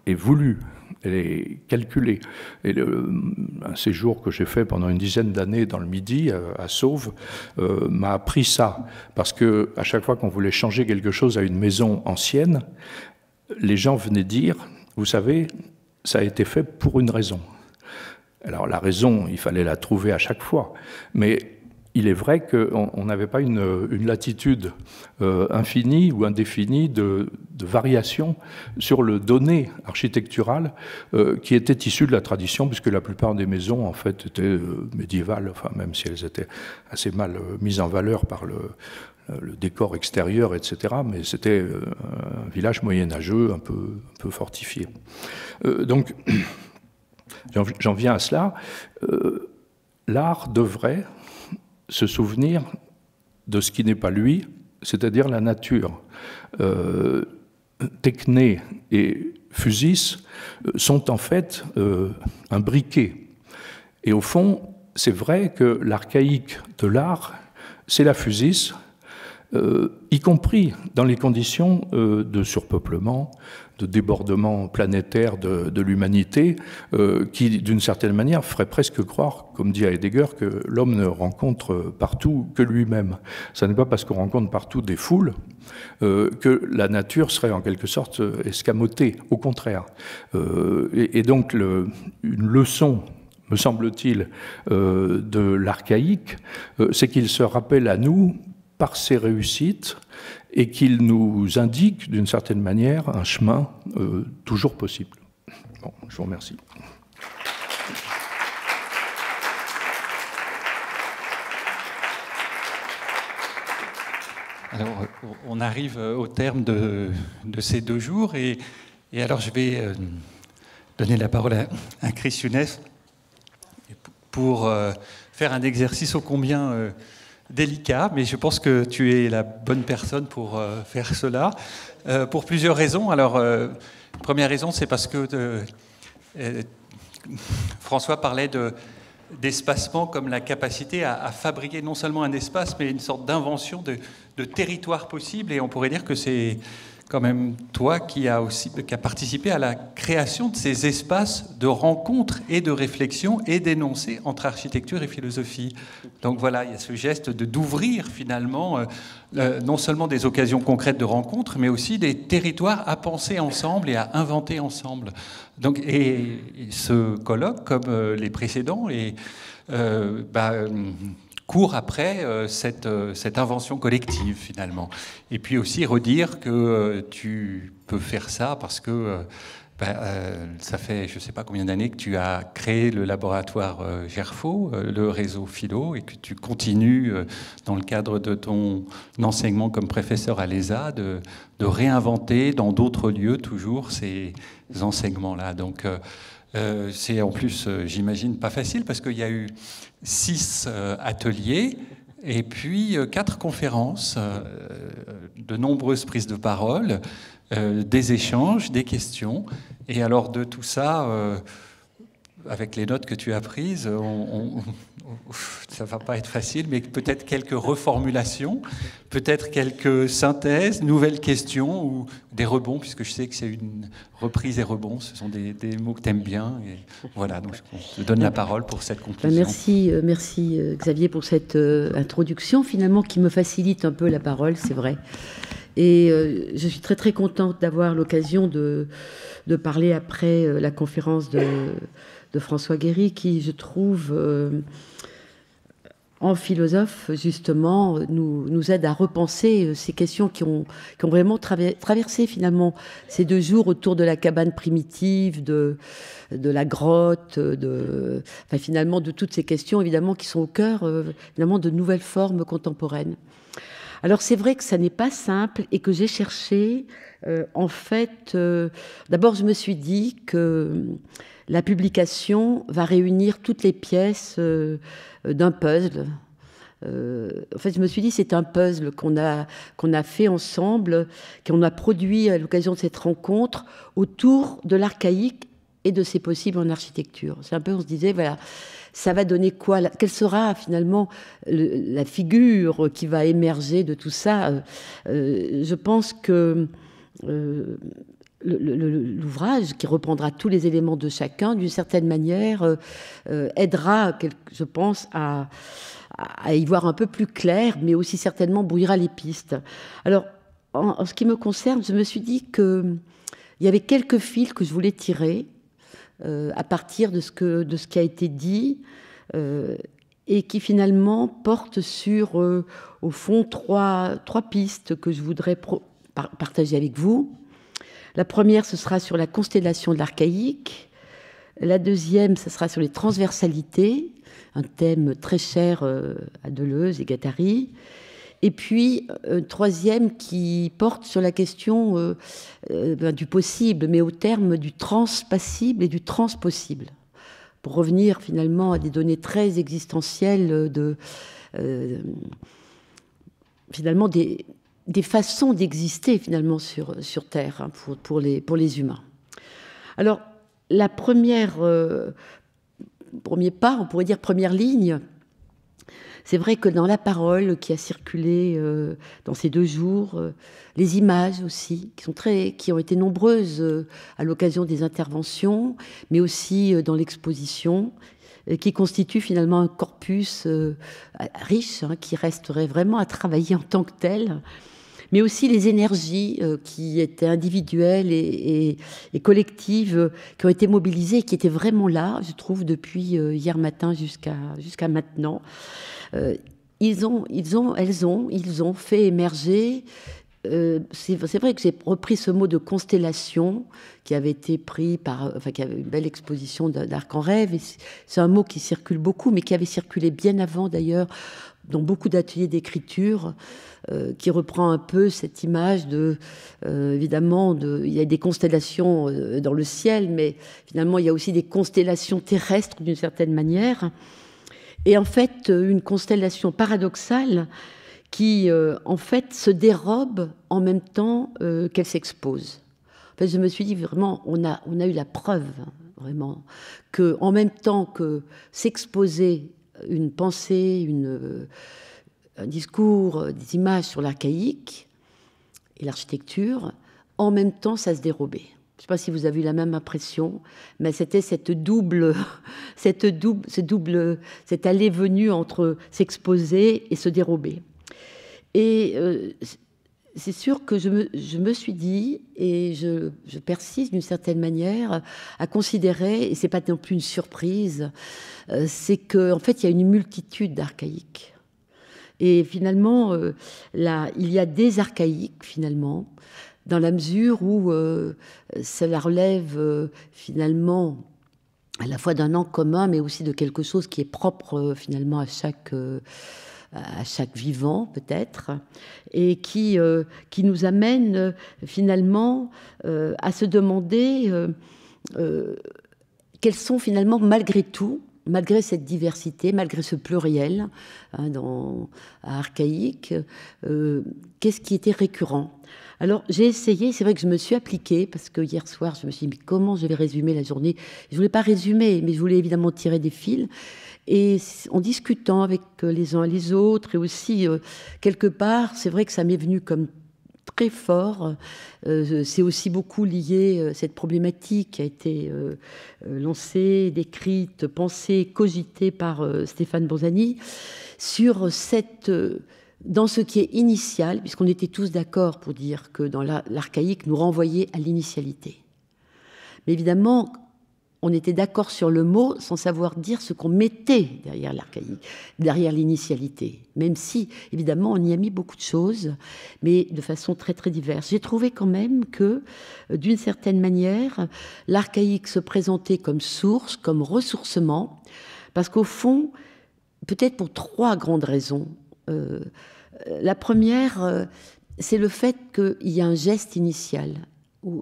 [SPEAKER 2] est voulue, elle est calculée. Et un séjour que j'ai fait pendant une dizaine d'années dans le Midi, à Sauve, m'a appris ça. Parce que à chaque fois qu'on voulait changer quelque chose à une maison ancienne, les gens venaient dire, vous savez, ça a été fait pour une raison. Alors la raison, il fallait la trouver à chaque fois, mais il est vrai qu'on n'avait pas une latitude infinie ou indéfinie de variation sur le donné architectural qui était issu de la tradition, puisque la plupart des maisons, en fait, étaient médiévales, enfin, même si elles étaient assez mal mises en valeur par le décor extérieur, etc. Mais c'était un village moyenâgeux, un peu fortifié. Donc, j'en viens à cela. L'art devrait se souvenir de ce qui n'est pas lui, c'est-à-dire la nature. Tecné et Fusis sont en fait un briquet. Et au fond, c'est vrai que l'archaïque de l'art, c'est la Fusis, y compris dans les conditions de surpeuplement, de débordement planétaire de l'humanité, qui, d'une certaine manière, ferait presque croire, comme dit Heidegger, que l'homme ne rencontre partout que lui-même. Ce n'est pas parce qu'on rencontre partout des foules que la nature serait en quelque sorte escamotée, au contraire. Et donc, une leçon, me semble-t-il, de l'archaïque, c'est qu'il se rappelle à nous, par ses réussites, et qu'il nous indique, d'une certaine manière, un chemin toujours possible. Bon, je vous remercie.
[SPEAKER 3] Alors, on arrive au terme de ces 2 jours, et alors je vais donner la parole à Chris Younes pour faire un exercice ô combien délicat, mais je pense que tu es la bonne personne pour faire cela, pour plusieurs raisons. Alors, première raison, c'est parce que François parlait d'espacement comme la capacité à fabriquer non seulement un espace, mais une sorte d'invention de territoire possible, et on pourrait dire que c'est quand même toi qui a participé à la création de ces espaces de rencontre et de réflexion et d'énoncé entre architecture et philosophie. Donc voilà, il y a ce geste d'ouvrir finalement non seulement des occasions concrètes de rencontre, mais aussi des territoires à penser ensemble et à inventer ensemble. Donc, et ce colloque, comme les précédents, court après cette invention collective, finalement. Et puis aussi redire que tu peux faire ça parce que ça fait je ne sais pas combien d'années que tu as créé le laboratoire Gerfo, le réseau philo, et que tu continues, dans le cadre de ton enseignement comme professeur à l'ESA, de réinventer dans d'autres lieux toujours ces enseignements-là. Donc, c'est en plus, j'imagine, pas facile parce qu'il y a eu 6 ateliers et puis 4 conférences, de nombreuses prises de parole, des échanges, des questions. Et alors de tout ça, avec les notes que tu as prises, ça ne va pas être facile, mais peut-être quelques reformulations, peut-être quelques synthèses, nouvelles questions ou des rebonds, puisque je sais que c'est une reprise et rebonds, ce sont des mots que tu aimes bien. Et voilà, donc je te donne la parole pour cette conclusion.
[SPEAKER 4] Merci Xavier pour cette introduction, finalement, qui me facilite un peu la parole, c'est vrai. Et je suis très très contente d'avoir l'occasion de parler après la conférence de François Guéry, qui, je trouve, en philosophe, justement, nous aide à repenser ces questions qui ont vraiment traversé, finalement, ces 2 jours autour de la cabane primitive, de la grotte, enfin, finalement, de toutes ces questions, évidemment, qui sont au cœur, évidemment, de nouvelles formes contemporaines. Alors, c'est vrai que ça n'est pas simple et que j'ai cherché, en fait, d'abord, je me suis dit que la publication va réunir toutes les pièces d'un puzzle. En fait, je me suis dit, c'est un puzzle qu'on a fait ensemble, qu'on a produit à l'occasion de cette rencontre autour de l'archaïque et de ses possibles en architecture. C'est un peu, on se disait, voilà, ça va donner quoi? Quelle sera finalement la figure qui va émerger de tout ça? Je pense que l'ouvrage, qui reprendra tous les éléments de chacun, d'une certaine manière, aidera, je pense, à y voir un peu plus clair, mais aussi certainement brouillera les pistes. Alors, en ce qui me concerne, je me suis dit qu'il y avait quelques fils que je voulais tirer à partir de ce qui a été dit, et qui finalement portent sur, au fond, trois pistes que je voudrais partager avec vous. La première, ce sera sur la constellation de l'archaïque. La deuxième, ce sera sur les transversalités, un thème très cher à Deleuze et Guattari. Et puis, un troisième qui porte sur la question du possible, mais au terme du transpassible et du transpossible, pour revenir finalement à des données très existentielles finalement des façons d'exister finalement sur Terre, hein, pour les humains. Alors, la première, premier pas, on pourrait dire première ligne, c'est vrai que dans la parole qui a circulé dans ces 2 jours, les images aussi, qui ont été nombreuses à l'occasion des interventions, mais aussi dans l'exposition, qui constituent finalement un corpus riche, hein, qui resterait vraiment à travailler en tant que tel, mais aussi les énergies qui étaient individuelles et collectives, qui ont été mobilisées et qui étaient vraiment là, je trouve, depuis hier matin jusqu'à maintenant. Ils ont fait émerger. C'est vrai que j'ai repris ce mot de constellation qui avait été pris qui avait une belle exposition d'Arc en rêve. C'est un mot qui circule beaucoup, mais qui avait circulé bien avant d'ailleurs dans beaucoup d'ateliers d'écriture, qui reprend un peu cette image évidemment, il y a des constellations dans le ciel, mais finalement il y a aussi des constellations terrestres d'une certaine manière. Et en fait, une constellation paradoxale qui, en fait, se dérobe en même temps qu'elle s'expose. En fait, je me suis dit, vraiment, on a eu la preuve, vraiment, qu'en même temps que s'exposer une pensée, un discours, des images sur l'archaïque et l'architecture, en même temps, ça se dérobait. Je ne sais pas si vous avez eu la même impression, mais c'était cette allée-venue entre s'exposer et se dérober. Et c'est sûr que je me suis dit, et je persiste d'une certaine manière à considérer, et c'est pas non plus une surprise, c'est qu'en fait, il y a une multitude d'archaïques. Et finalement, il y a des archaïques, finalement, dans la mesure où cela relève finalement à la fois d'un an commun, mais aussi de quelque chose qui est propre finalement à chaque vivant peut-être, et qui nous amène finalement à se demander quels sont finalement malgré tout, malgré cette diversité, malgré ce pluriel à archaïque, qu'est-ce qui était récurrent. Alors, j'ai essayé, c'est vrai que je me suis appliquée, parce que hier soir, je me suis dit, mais comment je vais résumer la journée? Je ne voulais pas résumer, mais je voulais évidemment tirer des fils. Et en discutant avec les uns et les autres, et aussi, quelque part, c'est vrai que ça m'est venu comme très fort. C'est aussi beaucoup lié, cette problématique qui a été lancée, décrite, pensée, cogitée par Stéphane Bonzani, sur dans ce qui est initial, puisqu'on était tous d'accord pour dire que dans l'archaïque, nous renvoyait à l'initialité. Mais évidemment, on était d'accord sur le mot sans savoir dire ce qu'on mettait derrière l'archaïque, derrière l'initialité. Même si, évidemment, on y a mis beaucoup de choses, mais de façon très, très diverse. J'ai trouvé quand même que, d'une certaine manière, l'archaïque se présentait comme source, comme ressourcement, parce qu'au fond, peut-être pour 3 grandes raisons. La première, c'est le fait qu'il y a un geste initial.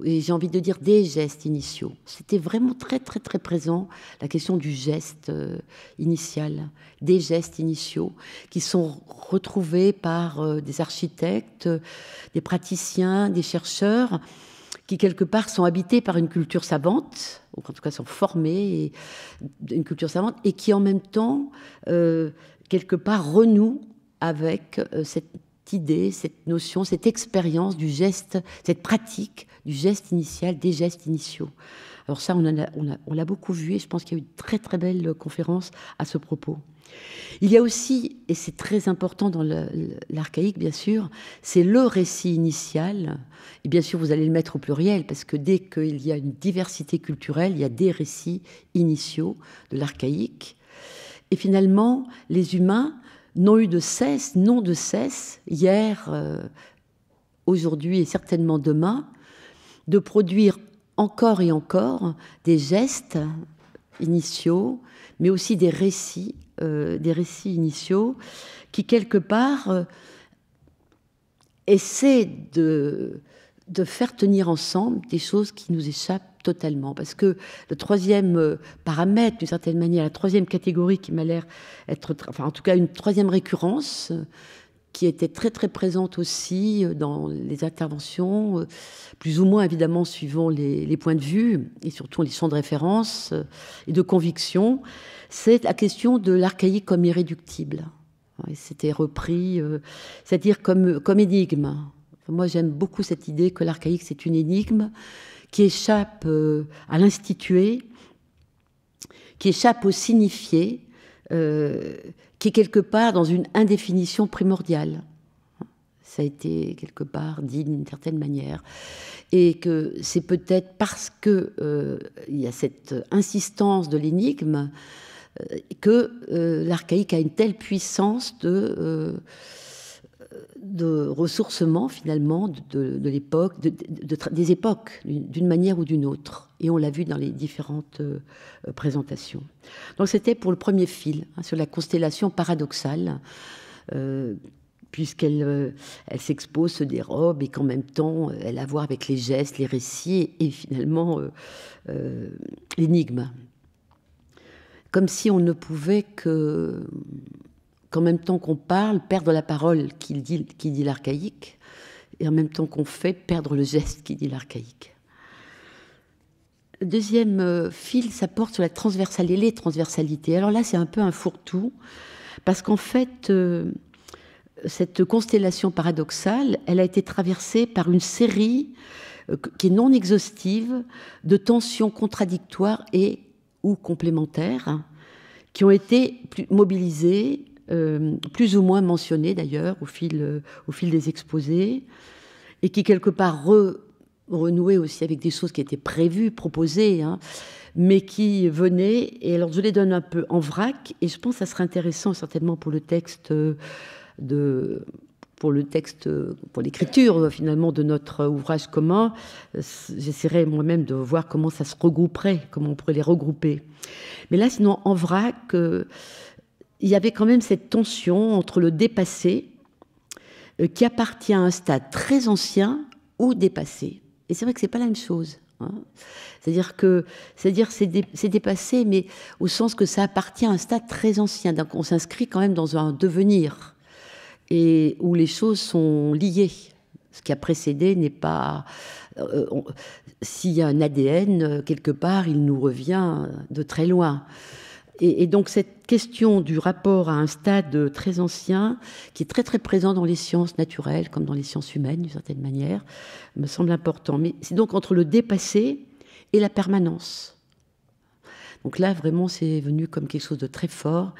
[SPEAKER 4] Et j'ai envie de dire des gestes initiaux. C'était vraiment très, très, très présent, la question du geste initial, des gestes initiaux qui sont retrouvés par des architectes, des praticiens, des chercheurs, qui quelque part sont habités par une culture savante, ou en tout cas sont formés, une culture savante, et qui en même temps, quelque part, renouent avec cette idée, cette notion, cette expérience du geste, cette pratique du geste initial, des gestes initiaux. Alors ça, on l'a beaucoup vu et je pense qu'il y a eu de très très belles conférences à ce propos. Il y a aussi, et c'est très important dans l'archaïque bien sûr, c'est le récit initial. Et bien sûr, vous allez le mettre au pluriel parce que dès qu'il y a une diversité culturelle, il y a des récits initiaux de l'archaïque. Et finalement, les humains n'ont de cesse, hier, aujourd'hui et certainement demain, de produire encore et encore des gestes initiaux, mais aussi des récits initiaux qui, quelque part, essaient de faire tenir ensemble des choses qui nous échappent totalement. Parce que le 3e paramètre, d'une certaine manière, la 3e catégorie qui m'a l'air être, enfin en tout cas une 3e récurrence, qui était très très présente aussi dans les interventions, plus ou moins évidemment suivant les points de vue et surtout les champs de référence et de conviction, c'est la question de l'archaïque comme irréductible. C'était repris, c'est-à-dire comme énigme. Moi j'aime beaucoup cette idée que l'archaïque c'est une énigme qui échappe à l'institué, qui échappe au signifié, qui est quelque part dans une indéfinition primordiale. Ça a été quelque part dit d'une certaine manière. Et que c'est peut-être parce qu'il y a cette insistance de l'énigme que l'archaïque a une telle puissance de ressourcement finalement de l'époque, des époques, d'une manière ou d'une autre. Et on l'a vu dans les différentes présentations. Donc c'était pour le premier fil, sur la constellation paradoxale, puisqu'elle s'expose, se dérobe, et qu'en même temps, elle a à voir avec les gestes, les récits, et finalement l'énigme. Comme si on ne pouvait qu'en même temps qu'on parle, perdre la parole qui dit l'archaïque, et en même temps qu'on fait, perdre le geste qui dit l'archaïque. Le deuxième fil, ça porte sur la transversalité, les transversalités. Alors là, c'est un peu un fourre-tout, parce qu'en fait, cette constellation paradoxale, elle a été traversée par une série qui est non exhaustive de tensions contradictoires et ou complémentaires, qui ont été mobilisées, plus ou moins mentionnées d'ailleurs au fil des exposés, et qui quelque part renouaient aussi avec des choses qui étaient prévues, proposées, mais qui venaient. Et alors je les donne un peu en vrac, et je pense que ça serait intéressant certainement pour le texte pour l'écriture finalement de notre ouvrage commun. J'essaierai moi-même de voir comment ça se regrouperait, comment on pourrait les regrouper. Mais là, sinon, en vrac, il y avait quand même cette tension entre le dépassé, qui appartient à un stade très ancien, ou dépassé. Et c'est vrai que c'est pas la même chose. C'est-à-dire c'est dépassé, mais au sens que ça appartient à un stade très ancien. Donc on s'inscrit quand même dans un devenir, et où les choses sont liées. Ce qui a précédé n'est pas... s'il y a un ADN, quelque part, il nous revient de très loin. Et donc cette question du rapport à un stade très ancien, qui est très très présent dans les sciences naturelles, comme dans les sciences humaines, d'une certaine manière, me semble important. Mais c'est donc entre le dépassé et la permanence. Donc là, vraiment, c'est venu comme quelque chose de très fort.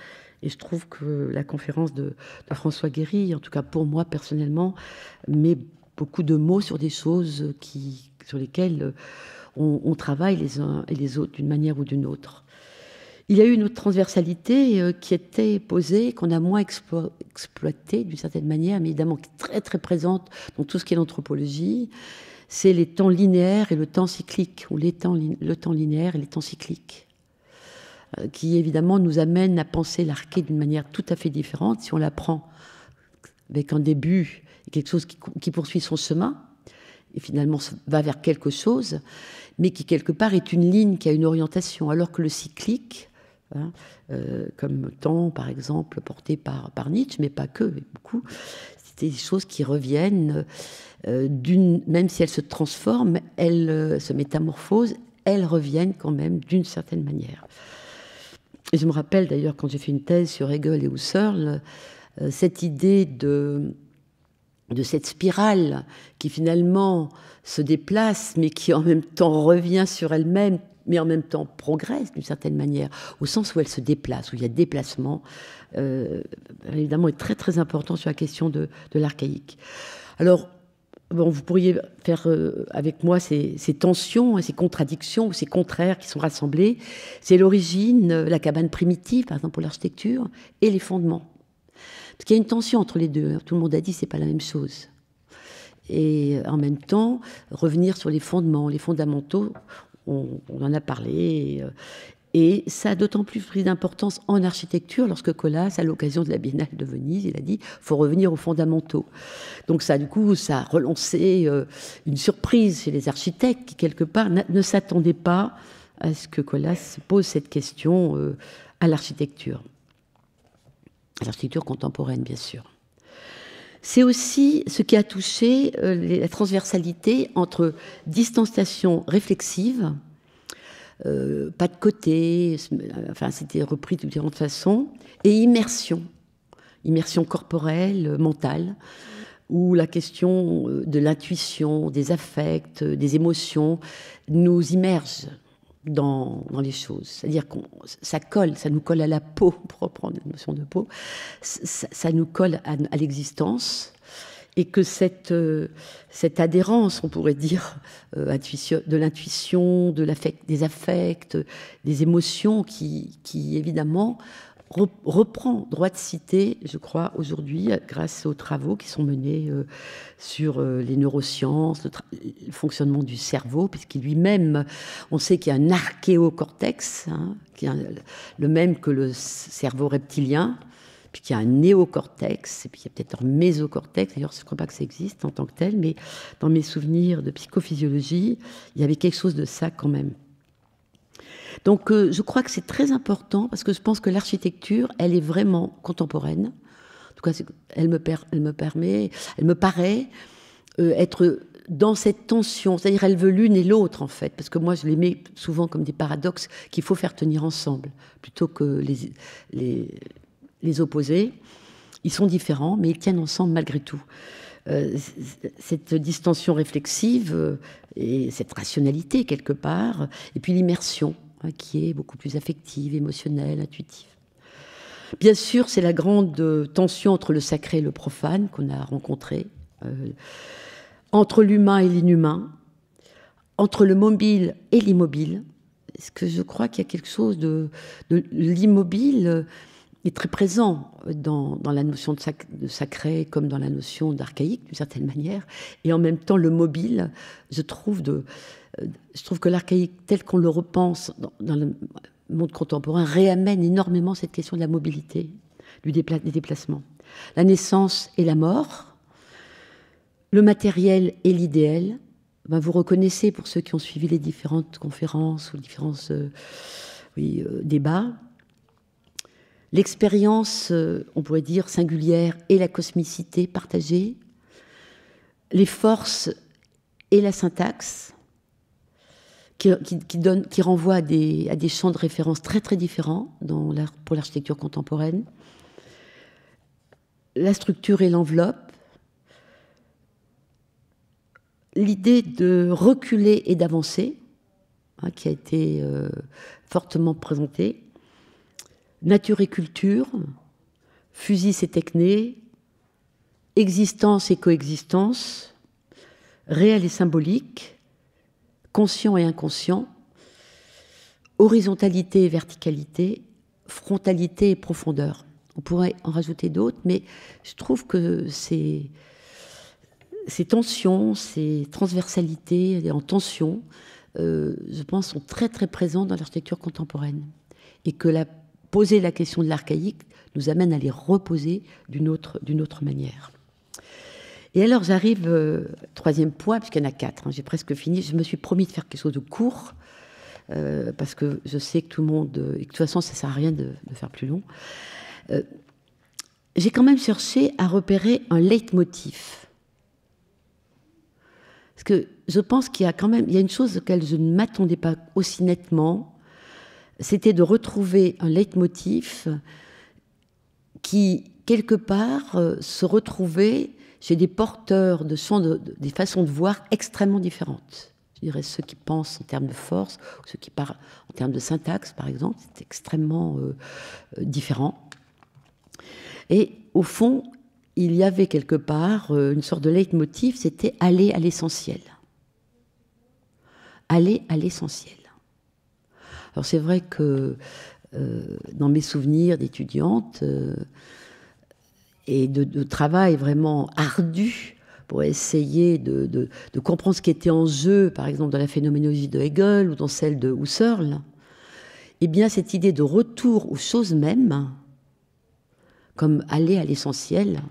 [SPEAKER 4] Et je trouve que la conférence de François Guéry, en tout cas pour moi personnellement, met beaucoup de mots sur des choses sur lesquelles on travaille les uns et les autres d'une manière ou d'une autre. Il y a eu une autre transversalité qui était posée, qu'on a moins exploitée d'une certaine manière, mais évidemment qui est très très présente dans tout ce qui est l'anthropologie, c'est les temps linéaires et le temps cyclique, ou le temps linéaire et les temps cycliques, qui évidemment nous amènent à penser l'arché d'une manière tout à fait différente si on la prend avec un début, quelque chose qui poursuit son chemin, et finalement va vers quelque chose, mais qui quelque part est une ligne qui a une orientation, alors que le cyclique, comme temps par exemple porté par Nietzsche, mais pas que, mais beaucoup, c'est des choses qui reviennent, même si elles se transforment, elles se métamorphosent, elles reviennent quand même d'une certaine manière. Et je me rappelle d'ailleurs quand j'ai fait une thèse sur Hegel et Husserl, cette idée de cette spirale qui finalement se déplace, mais qui en même temps revient sur elle-même, mais en même temps progresse d'une certaine manière, au sens où elle se déplace, où il y a déplacement, évidemment est très très important sur la question de l'archaïque. Alors, bon, vous pourriez faire avec moi ces tensions, ces contradictions, ou ces contraires qui sont rassemblés. C'est l'origine, la cabane primitive, par exemple pour l'architecture, et les fondements. Parce qu'il y a une tension entre les deux. Tout le monde a dit que ce n'est pas la même chose. Et en même temps, revenir sur les fondements, les fondamentaux, on en a parlé. Et ça a d'autant plus pris d'importance en architecture lorsque Colas, à l'occasion de la Biennale de Venise, il a dit « il faut revenir aux fondamentaux ». Donc ça, du coup, ça a relancé une surprise chez les architectes qui, quelque part, ne s'attendaient pas à ce que Colas pose cette question à l'architecture contemporaine, bien sûr. C'est aussi ce qui a touché la transversalité entre distanciation réflexive, pas de côté, enfin c'était repris de différentes façons, et immersion corporelle, mentale, où la question de l'intuition, des affects, des émotions nous immerge dans les choses. C'est-à-dire que ça nous colle à la peau, pour reprendre la notion de peau, ça nous colle à l'existence, et que cette adhérence, on pourrait dire, de l'intuition, des affects, des émotions qui évidemment reprend droit de cité, je crois, aujourd'hui, grâce aux travaux qui sont menés sur les neurosciences, le fonctionnement du cerveau, puisqu'il lui-même, on sait qu'il y a un archéocortex, qui est le même que le cerveau reptilien, puis qu'il y a un néocortex, et puis il y a peut-être un mésocortex, d'ailleurs je ne crois pas que ça existe en tant que tel, mais dans mes souvenirs de psychophysiologie, il y avait quelque chose de ça quand même. Donc je crois que c'est très important, parce que je pense que l'architecture, elle est vraiment contemporaine. En tout cas, elle me paraît être dans cette tension, c'est-à-dire elle veut l'une et l'autre en fait, parce que moi je les mets souvent comme des paradoxes qu'il faut faire tenir ensemble, plutôt que les opposer. Ils sont différents, mais ils tiennent ensemble malgré tout. Cette distension réflexive et cette rationalité quelque part, et puis l'immersion, qui est beaucoup plus affective, émotionnelle, intuitive. Bien sûr, c'est la grande tension entre le sacré et le profane qu'on a rencontré, entre l'humain et l'inhumain, entre le mobile et l'immobile. Parce que je crois qu'il y a quelque chose de l'immobile est très présent dans la notion de sacré comme dans la notion d'archaïque, d'une certaine manière. Et en même temps, le mobile, je trouve que l'archaïque, tel qu'on le repense dans le monde contemporain, réamène énormément cette question de la mobilité, des déplacements. La naissance et la mort, le matériel et l'idéal. Ben, vous reconnaissez, pour ceux qui ont suivi les différentes conférences ou différents débats, l'expérience, on pourrait dire, singulière et la cosmicité partagée, les forces et la syntaxe, qui renvoient à des champs de référence très très différents pour l'architecture contemporaine, la structure et l'enveloppe, l'idée de reculer et d'avancer, qui a été fortement présentée, nature et culture, fusis et techné, existence et coexistence, réel et symbolique, conscient et inconscient, horizontalité et verticalité, frontalité et profondeur. On pourrait en rajouter d'autres, mais je trouve que ces tensions, ces transversalités en tension, je pense, sont très très présentes dans l'architecture contemporaine. Et que poser la question de l'archaïque nous amène à les reposer d'une autre manière. Et alors j'arrive, troisième point, puisqu'il y en a 4, hein, j'ai presque fini, je me suis promis de faire quelque chose de court, parce que je sais que tout le monde, et que de toute façon ça ne sert à rien de faire plus long. J'ai quand même cherché à repérer un leitmotiv. Parce que je pense qu'il y a quand même, il y a une chose auquel je ne m'attendais pas aussi nettement, c'était de retrouver un leitmotiv qui, quelque part, se retrouvait chez des porteurs de champs, des façons de voir extrêmement différentes. Je dirais ceux qui pensent en termes de force, ceux qui parlent en termes de syntaxe, par exemple, c'est extrêmement différent. Et au fond, il y avait quelque part une sorte de leitmotiv, c'était aller à l'essentiel. Aller à l'essentiel. Alors c'est vrai que dans mes souvenirs d'étudiante et de travail vraiment ardu pour essayer de comprendre ce qui était en jeu, par exemple dans la phénoménologie de Hegel ou dans celle de Husserl, eh bien cette idée de retour aux choses mêmes, comme aller à l'essentiel,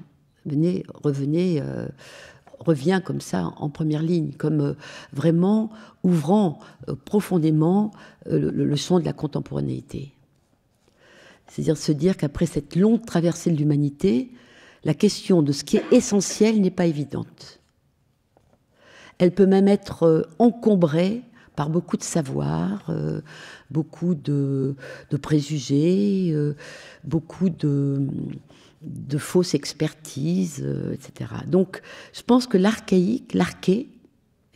[SPEAKER 4] revient comme ça en première ligne, comme vraiment ouvrant profondément le champ de la contemporanéité. C'est-à-dire se dire qu'après cette longue traversée de l'humanité, la question de ce qui est essentiel n'est pas évidente. Elle peut même être encombrée par beaucoup de savoirs, beaucoup de préjugés, beaucoup de fausses expertises, etc. Donc, je pense que l'archaïque, l'arché,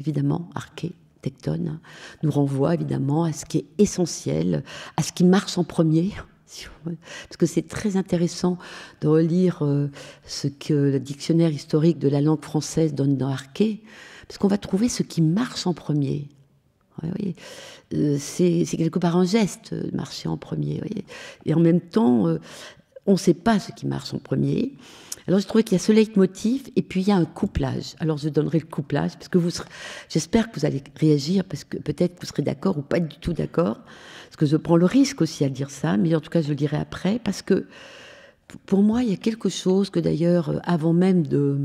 [SPEAKER 4] évidemment, arché, tectone, nous renvoie évidemment à ce qui est essentiel, à ce qui marche en premier. Parce que c'est très intéressant de relire ce que le dictionnaire historique de la langue française donne dans arché, parce qu'on va trouver ce qui marche en premier. Oui, c'est quelque part un geste de marcher en premier. Oui. Et en même temps, on ne sait pas ce qui marche en premier. Alors je trouvais qu'il y a ce leitmotiv et puis il y a un couplage. Alors je donnerai le couplage parce que j'espère que vous allez réagir parce que peut-être que vous serez d'accord ou pas du tout d'accord. Parce que je prends le risque aussi à dire ça, mais en tout cas je le dirai après parce que pour moi il y a quelque chose que d'ailleurs avant même de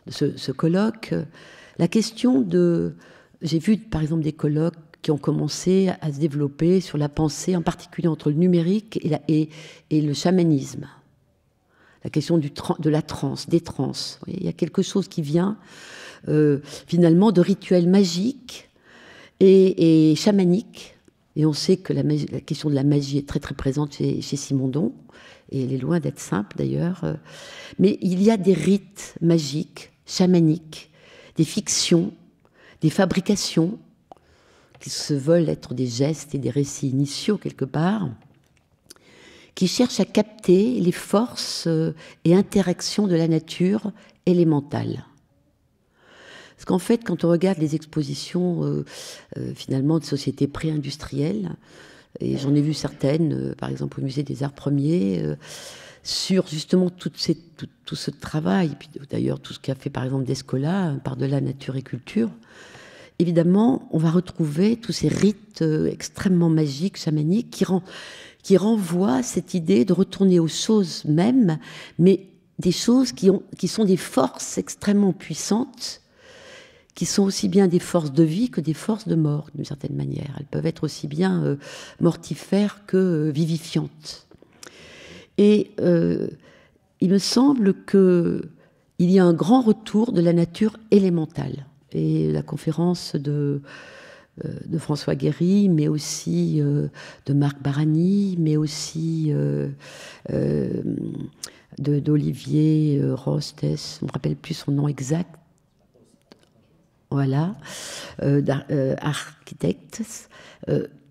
[SPEAKER 4] ce colloque, la question de... J'ai vu par exemple des colloques qui ont commencé à se développer sur la pensée, en particulier entre le numérique et le chamanisme. La question de la transe, des transes. Il y a quelque chose qui vient finalement de rituels magiques et chamaniques. Et on sait que la question de la magie est très très présente chez Simondon, et elle est loin d'être simple d'ailleurs. Mais il y a des rites magiques, chamaniques, des fictions, des fabrications qui se veulent être des gestes et des récits initiaux quelque part, qui cherchent à capter les forces et interactions de la nature élémentale. Parce qu'en fait, quand on regarde les expositions finalement de sociétés pré-industrielles, et j'en ai vu certaines, par exemple au Musée des Arts Premiers, sur justement tout ce travail, et puis d'ailleurs tout ce qu'a fait par exemple Descola, par-delà nature et culture, évidemment, on va retrouver tous ces rites extrêmement magiques, chamaniques, qui renvoient à cette idée de retourner aux choses mêmes, mais des choses qui sont des forces extrêmement puissantes, qui sont aussi bien des forces de vie que des forces de mort, d'une certaine manière. Elles peuvent être aussi bien mortifères que vivifiantes. Et il me semble qu'il y a un grand retour de la nature élémentale. Et la conférence de François Guéry, mais aussi de Marc Barani, mais aussi d'Olivier Rostes, je ne me rappelle plus son nom exact, voilà, architectes.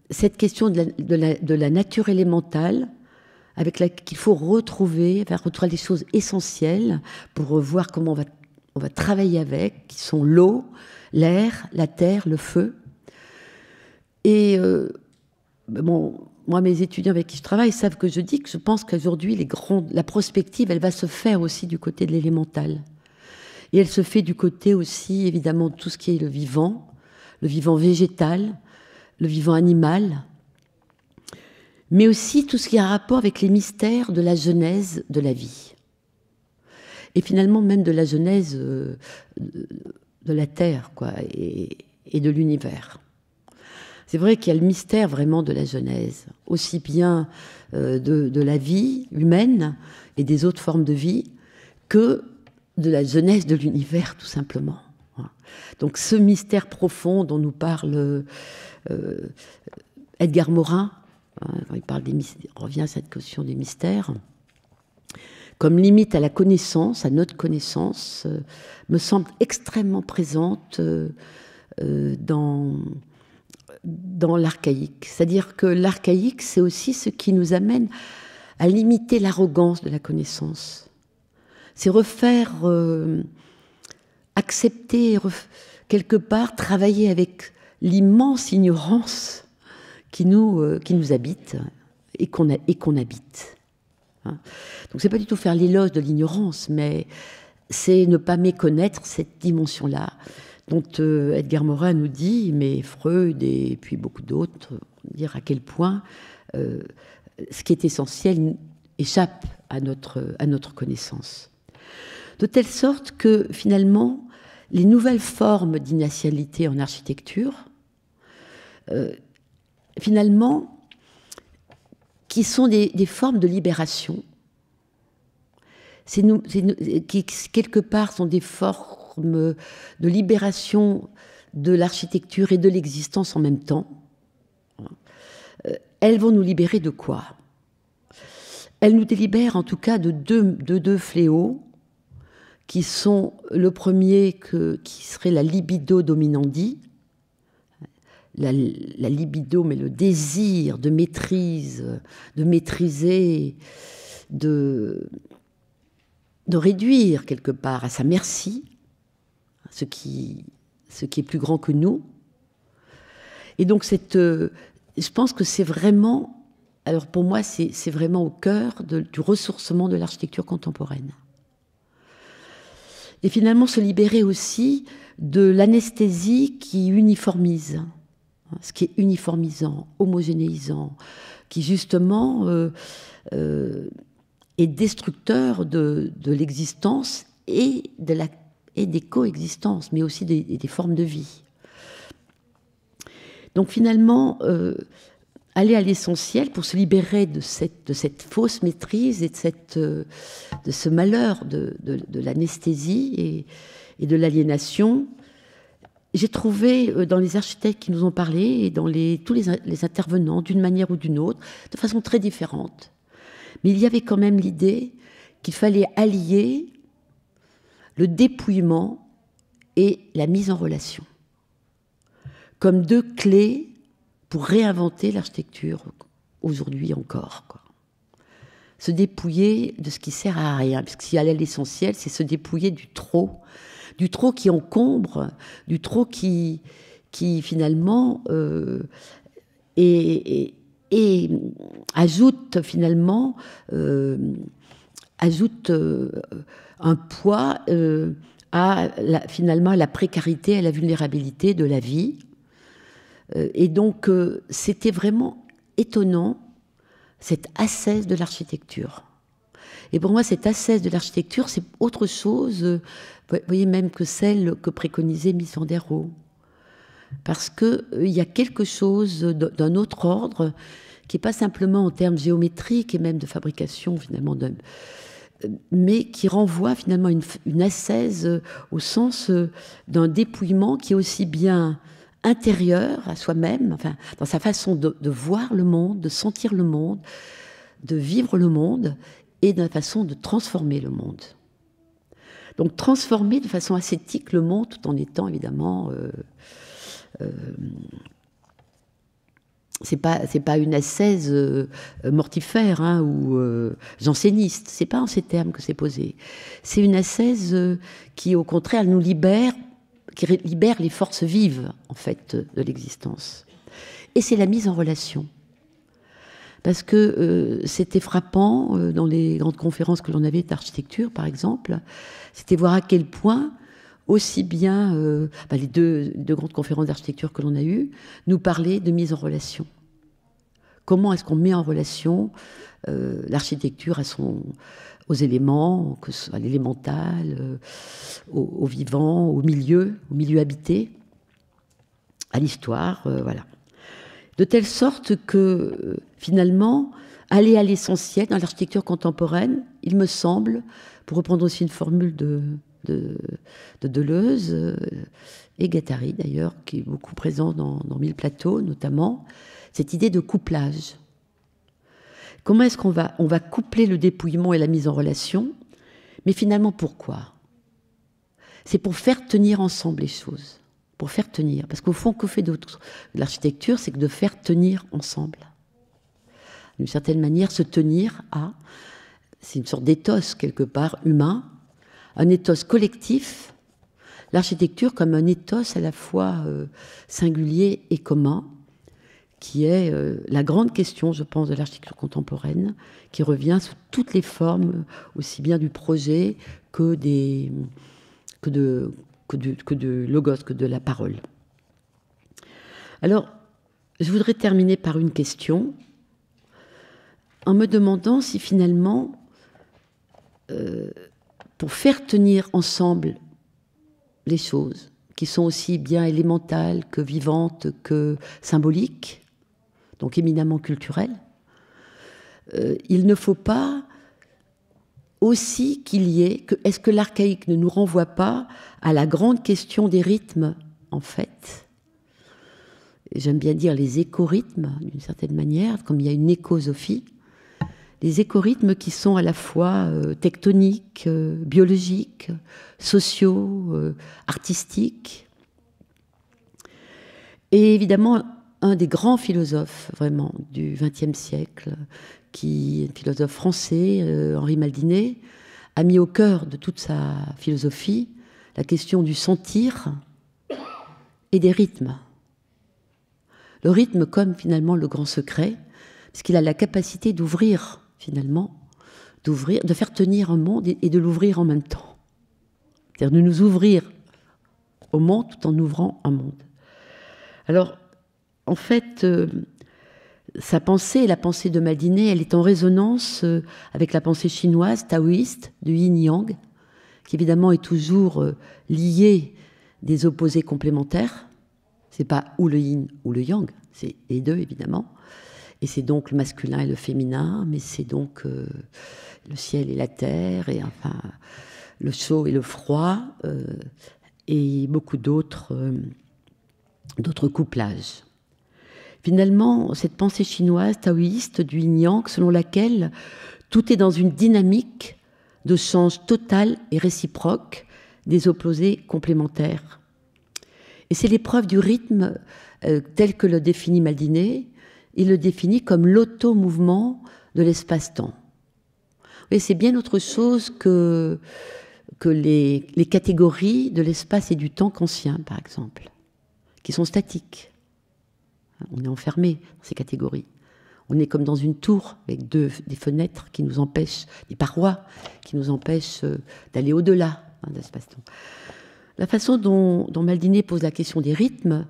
[SPEAKER 4] Cette question de la nature élémentale, avec laquelle il faut retrouver les choses essentielles pour voir comment on va travailler avec, qui sont l'eau, l'air, la terre, le feu, Et bon, moi, mes étudiants avec qui je travaille savent que je dis que je pense qu'aujourd'hui, la prospective, elle va se faire aussi du côté de l'élémental. Et elle se fait du côté aussi, évidemment, de tout ce qui est le vivant végétal, le vivant animal, mais aussi tout ce qui a un rapport avec les mystères de la genèse de la vie. Et finalement, même de la genèse de la Terre, quoi, et de l'univers. C'est vrai qu'il y a le mystère vraiment de la genèse, aussi bien de la vie humaine et des autres formes de vie, que de la genèse de l'univers, tout simplement. Donc ce mystère profond dont nous parle Edgar Morin, quand il revient à cette question des mystères, comme limite à la connaissance, à notre connaissance, me semble extrêmement présente dans l'archaïque. C'est-à-dire que l'archaïque, c'est aussi ce qui nous amène à limiter l'arrogance de la connaissance. C'est refaire, accepter, quelque part, travailler avec l'immense ignorance qui nous habite et qu'on habite. Donc c'est pas du tout faire l'éloge de l'ignorance, mais c'est ne pas méconnaître cette dimension-là, dont Edgar Morin nous dit, mais Freud et puis beaucoup d'autres, dire à quel point ce qui est essentiel échappe à notre connaissance. De telle sorte que finalement, les nouvelles formes d'initialité en architecture, finalement, qui sont des formes de libération, qui quelque part sont des formes de libération de l'architecture et de l'existence en même temps. Elles vont nous libérer de quoi? Elles nous délibèrent en tout cas de deux fléaux, qui sont le premier qui serait la libido dominandi, la libido, mais le désir de maîtrise, de maîtriser, de réduire quelque part à sa merci ce qui est plus grand que nous. Et donc je pense que c'est vraiment, alors pour moi c'est vraiment au cœur du ressourcement de l'architecture contemporaine. Et finalement se libérer aussi de l'anesthésie qui uniformise, ce qui est uniformisant, homogénéisant, qui justement est destructeur de l'existence et des coexistences, mais aussi des formes de vie. Donc finalement, aller à l'essentiel pour se libérer de cette fausse maîtrise et de ce malheur de l'anesthésie et de l'aliénation. J'ai trouvé dans les architectes qui nous ont parlé et dans tous les intervenants, d'une manière ou d'une autre, de façon très différente. Mais il y avait quand même l'idée qu'il fallait allier le dépouillement et la mise en relation comme deux clés pour réinventer l'architecture aujourd'hui encore, quoi. Se dépouiller de ce qui sert à rien, parce que si aller à l'essentiel, c'est se dépouiller du trop qui encombre, du trop qui finalement et ajoute finalement un poids finalement à la précarité, à la vulnérabilité de la vie. Et donc, c'était vraiment étonnant, cette ascèse de l'architecture. Et pour moi, cette ascèse de l'architecture, c'est autre chose, vous voyez, même que celle que préconisait Mies van der Rohe. Parce qu'il y a quelque chose d'un autre ordre, qui n'est pas simplement en termes géométriques et même de fabrication, finalement, mais qui renvoie finalement une ascèse au sens d'un dépouillement qui est aussi bien intérieur à soi-même, enfin, dans sa façon de voir le monde, de sentir le monde, de vivre le monde, et d'une façon de transformer le monde. Donc transformer de façon ascétique le monde, tout en étant évidemment... c'est pas une ascèse mortifère ou janséniste, c'est pas en ces termes que c'est posé. C'est une ascèse qui, au contraire, nous libère, qui libère les forces vives, en fait, de l'existence. Et c'est la mise en relation. Parce que c'était frappant dans les grandes conférences que l'on avait d'architecture, par exemple, c'était voir à quel point, aussi bien les deux grandes conférences d'architecture que l'on a eues, nous parlaient de mise en relation. Comment est-ce qu'on met en relation l'architecture aux éléments, que ce soit à l'élémental, au vivant, au milieu habité, à l'histoire, voilà. De telle sorte que, finalement, aller à l'essentiel dans l'architecture contemporaine, il me semble, pour reprendre aussi une formule de Deleuze, et Guattari d'ailleurs, qui est beaucoup présent dans Mille plateaux notamment, cette idée de couplage. Comment est-ce qu'on va coupler le dépouillement et la mise en relation? Mais finalement, pourquoi? C'est pour faire tenir ensemble les choses. Pour faire tenir. Parce qu'au fond, que fait de l'architecture? C'est que de faire tenir ensemble. D'une certaine manière, se tenir à... C'est une sorte d'éthos, quelque part, humain. Un éthos collectif. L'architecture comme un éthos à la fois singulier et commun, qui est la grande question, je pense, de l'architecture contemporaine, qui revient sous toutes les formes, aussi bien du projet que de logos, que de la parole. Alors, je voudrais terminer par une question, en me demandant si finalement, pour faire tenir ensemble les choses, qui sont aussi bien élémentales que vivantes que symboliques, donc éminemment culturelles, il ne faut pas aussi qu'il y ait... Est-ce que l'archaïque ne nous renvoie pas à la grande question des rythmes, en fait? J'aime bien dire les écorhythmes, d'une certaine manière, comme il y a une écosophie. Les écorhythmes qui sont à la fois tectoniques, biologiques, sociaux, artistiques. Et évidemment, un des grands philosophes, vraiment, du XXe siècle, qui est un philosophe français, Henri Maldinet, a mis au cœur de toute sa philosophie la question du sentir et des rythmes. Le rythme comme finalement le grand secret, parce qu'il a la capacité d'ouvrir, finalement, de faire tenir un monde et de l'ouvrir en même temps. C'est-à-dire de nous ouvrir au monde tout en ouvrant un monde. Alors, en fait... sa pensée, la pensée de Maldinet, elle est en résonance avec la pensée chinoise, taoïste, du yin-yang, qui évidemment est toujours liée des opposés complémentaires. C'est pas ou le yin ou le yang, c'est les deux évidemment. Et c'est donc le masculin et le féminin, mais c'est donc le ciel et la terre, et enfin le chaud et le froid, et beaucoup d'autres couplages. Finalement, cette pensée chinoise, taoïste, du yin-yang, selon laquelle tout est dans une dynamique de change total et réciproque des opposés complémentaires. Et c'est l'épreuve du rythme tel que le définit Maldinet. Il le définit comme l'auto-mouvement de l'espace-temps. Et c'est bien autre chose que les catégories de l'espace et du temps kantiens, par exemple, qui sont statiques. On est enfermé dans ces catégories. On est comme dans une tour avec des fenêtres qui nous empêchent, des parois qui nous empêchent d'aller au-delà de l'espace-temps. La façon dont Maldinet pose la question des rythmes,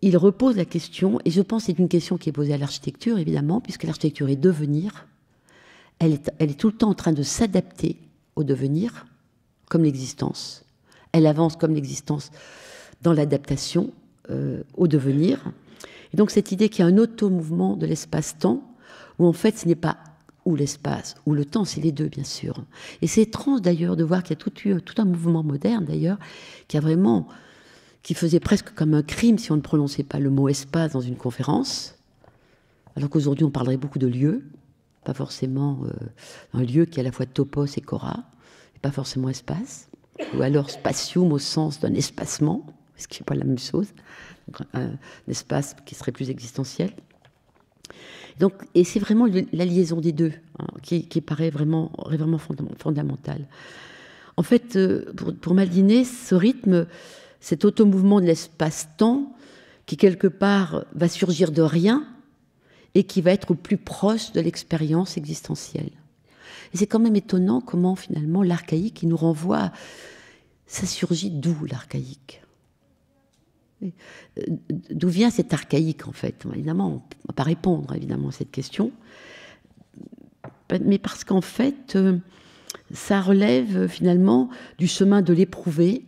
[SPEAKER 4] il repose la question, et je pense que c'est une question qui est posée à l'architecture, évidemment, puisque l'architecture est devenir. Elle est tout le temps en train de s'adapter au devenir, comme l'existence. Elle avance comme l'existence dans l'adaptation au devenir. Et donc cette idée qu'il y a un auto-mouvement de l'espace-temps, où en fait ce n'est pas ou l'espace ou le temps, c'est les deux bien sûr. Et c'est étrange d'ailleurs de voir qu'il y a tout un mouvement moderne d'ailleurs, qui faisait presque comme un crime si on ne prononçait pas le mot espace dans une conférence, alors qu'aujourd'hui on parlerait beaucoup de lieu, pas forcément un lieu qui est à la fois topos et cora, et pas forcément espace, ou alors spatium au sens d'un espacement, ce qui n'est pas la même chose. Un espace qui serait plus existentiel. Donc, et c'est vraiment la liaison des deux qui paraît vraiment fondamentale. En fait, pour Maldinet, ce rythme, cet automouvement de l'espace-temps, qui quelque part va surgir de rien et qui va être au plus proche de l'expérience existentielle. Et c'est quand même étonnant comment finalement l'archaïque, il nous renvoie, ça surgit d'où l'archaïque? D'où vient cet archaïque en fait? Évidemment, on ne va pas répondre évidemment à cette question, mais parce qu'en fait, ça relève finalement du chemin de l'éprouvé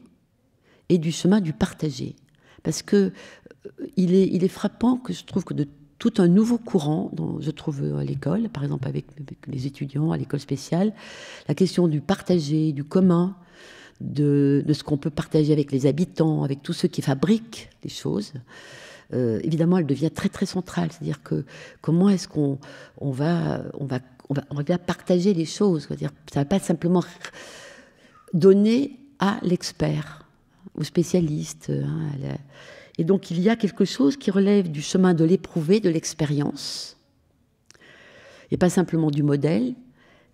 [SPEAKER 4] et du chemin du partagé. Parce que il est frappant que je trouve que de tout un nouveau courant, dont je trouve à l'école, par exemple avec les étudiants à l'école spéciale, la question du partagé, du commun, de ce qu'on peut partager avec les habitants, avec tous ceux qui fabriquent les choses, évidemment, elle devient très très centrale. C'est-à-dire que comment est-ce qu'on va partager les choses? C'est-à-dire, ça ne va pas simplement donner à l'expert, au spécialiste. Et donc, il y a quelque chose qui relève du chemin de l'éprouvé, de l'expérience, et pas simplement du modèle,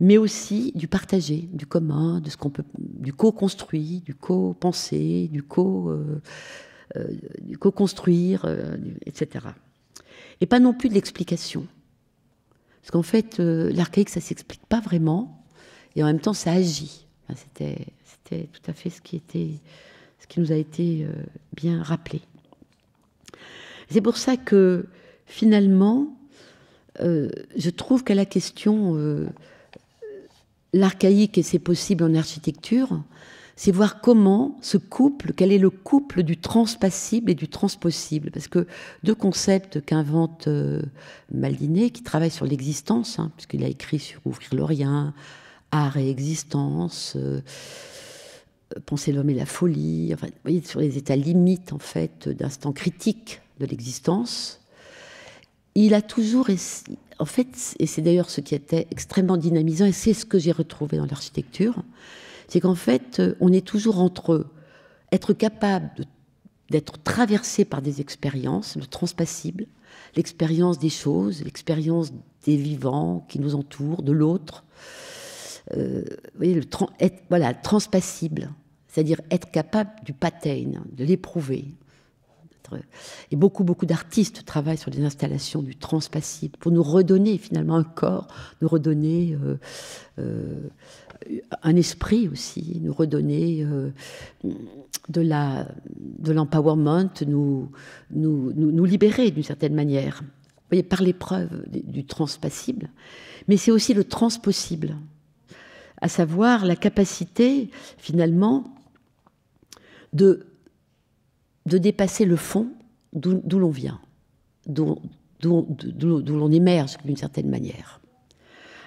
[SPEAKER 4] mais aussi du partagé, du commun, de ce qu'on peut, du co-construit, du co-penser, du co-construire, etc. Et pas non plus de l'explication. Parce qu'en fait, l'archaïque, ça ne s'explique pas vraiment, et en même temps, ça agit. Enfin, c'était tout à fait ce qui nous a été bien rappelé. C'est pour ça que, finalement, je trouve qu'à la question l'archaïque et c'est possible en architecture, c'est voir comment ce couple, quel est le couple du transpassible et du transpossible. Parce que deux concepts qu'invente Maldinet, qui travaille sur l'existence, puisqu'il a écrit sur Ouvrir le rien, art et existence, penser l'homme et la folie, enfin, vous voyez, sur les états limites, en fait, d'instants critiques de l'existence. Il a toujours, en fait, et c'est d'ailleurs ce qui était extrêmement dynamisant, et c'est ce que j'ai retrouvé dans l'architecture, c'est qu'en fait, on est toujours entre être capable d'être traversé par des expériences, le transpassible, l'expérience des choses, l'expérience des vivants qui nous entourent, de l'autre. Vous voyez, voilà, transpassible, c'est-à-dire être capable du patein, de l'éprouver. Et beaucoup d'artistes travaillent sur des installations du transpassible pour nous redonner finalement un corps, nous redonner un esprit aussi, nous redonner de l'empowerment, nous libérer d'une certaine manière. Vous voyez, par l'épreuve du transpassible, mais c'est aussi le transpossible, à savoir la capacité finalement de dépasser le fond d'où l'on vient, d'où l'on émerge d'une certaine manière.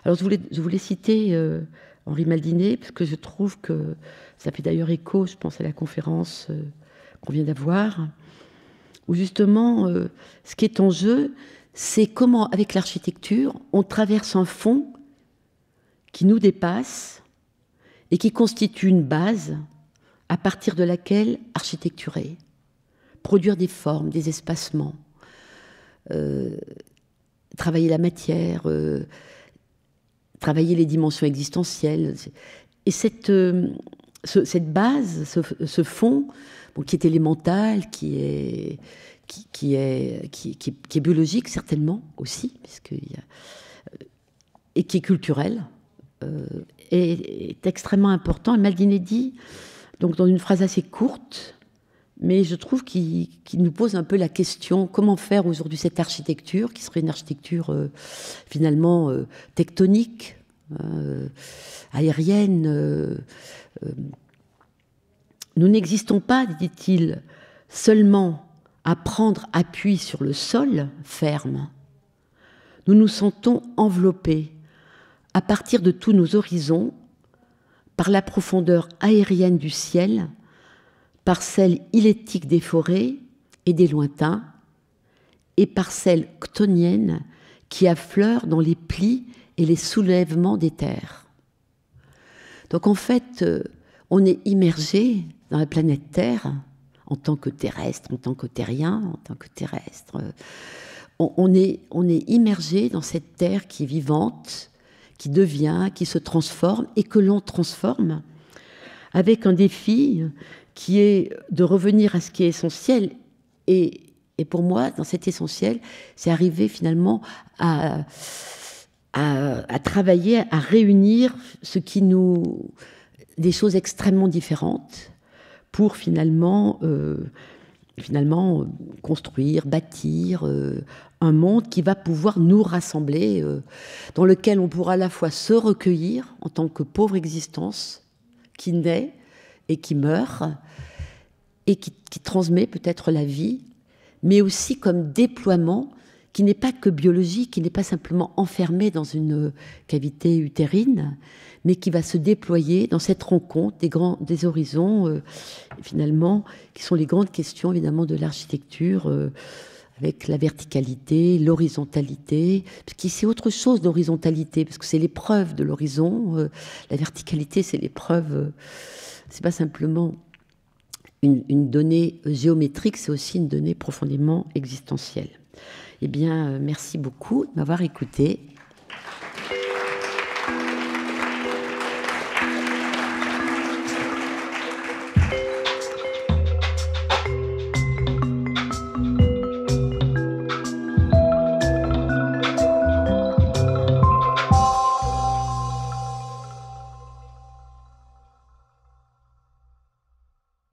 [SPEAKER 4] Alors je voulais citer Henri Maldinet, parce que je trouve que ça fait d'ailleurs écho, je pense, à la conférence qu'on vient d'avoir, où justement, ce qui est en jeu, c'est comment, avec l'architecture, on traverse un fond qui nous dépasse et qui constitue une base à partir de laquelle architecturer, produire des formes, des espacements, travailler la matière, travailler les dimensions existentielles. Et cette base, ce fond, bon, qui est élémental, qui est biologique certainement aussi, et qui est culturel, est extrêmement important. Et Maldinet dit, donc dans une phrase assez courte, mais je trouve qu'il nous pose un peu la question, comment faire aujourd'hui cette architecture, qui serait une architecture finalement tectonique, aérienne. Nous n'existons pas, dit-il, seulement à prendre appui sur le sol ferme. Nous nous sentons enveloppés, à partir de tous nos horizons, par la profondeur aérienne du ciel, par celle ilétique des forêts et des lointains, et par celle chtonienne qui affleure dans les plis et les soulèvements des terres. Donc en fait, on est immergé dans la planète Terre, en tant que terrestre, en tant que terrien, en tant que terrestre. On est immergé dans cette Terre qui est vivante, qui devient, qui se transforme, et que l'on transforme, avec un défi qui est de revenir à ce qui est essentiel et Et pour moi, dans cet essentiel, c'est arriver finalement à travailler, à réunir des choses extrêmement différentes pour finalement construire, bâtir un monde qui va pouvoir nous rassembler, dans lequel on pourra à la fois se recueillir en tant que pauvre existence qui naît et qui meurt et qui transmet peut-être la vie, mais aussi comme déploiement qui n'est pas que biologique, qui n'est pas simplement enfermé dans une cavité utérine, mais qui va se déployer dans cette rencontre des horizons, finalement, qui sont les grandes questions, évidemment, de l'architecture, avec la verticalité, l'horizontalité, parce qu'ici, c'est autre chose d'horizontalité, parce que c'est l'épreuve de l'horizon. La verticalité, c'est l'épreuve, c'est pas simplement une donnée géométrique, c'est aussi une donnée profondément existentielle. Eh bien, merci beaucoup de m'avoir écouté.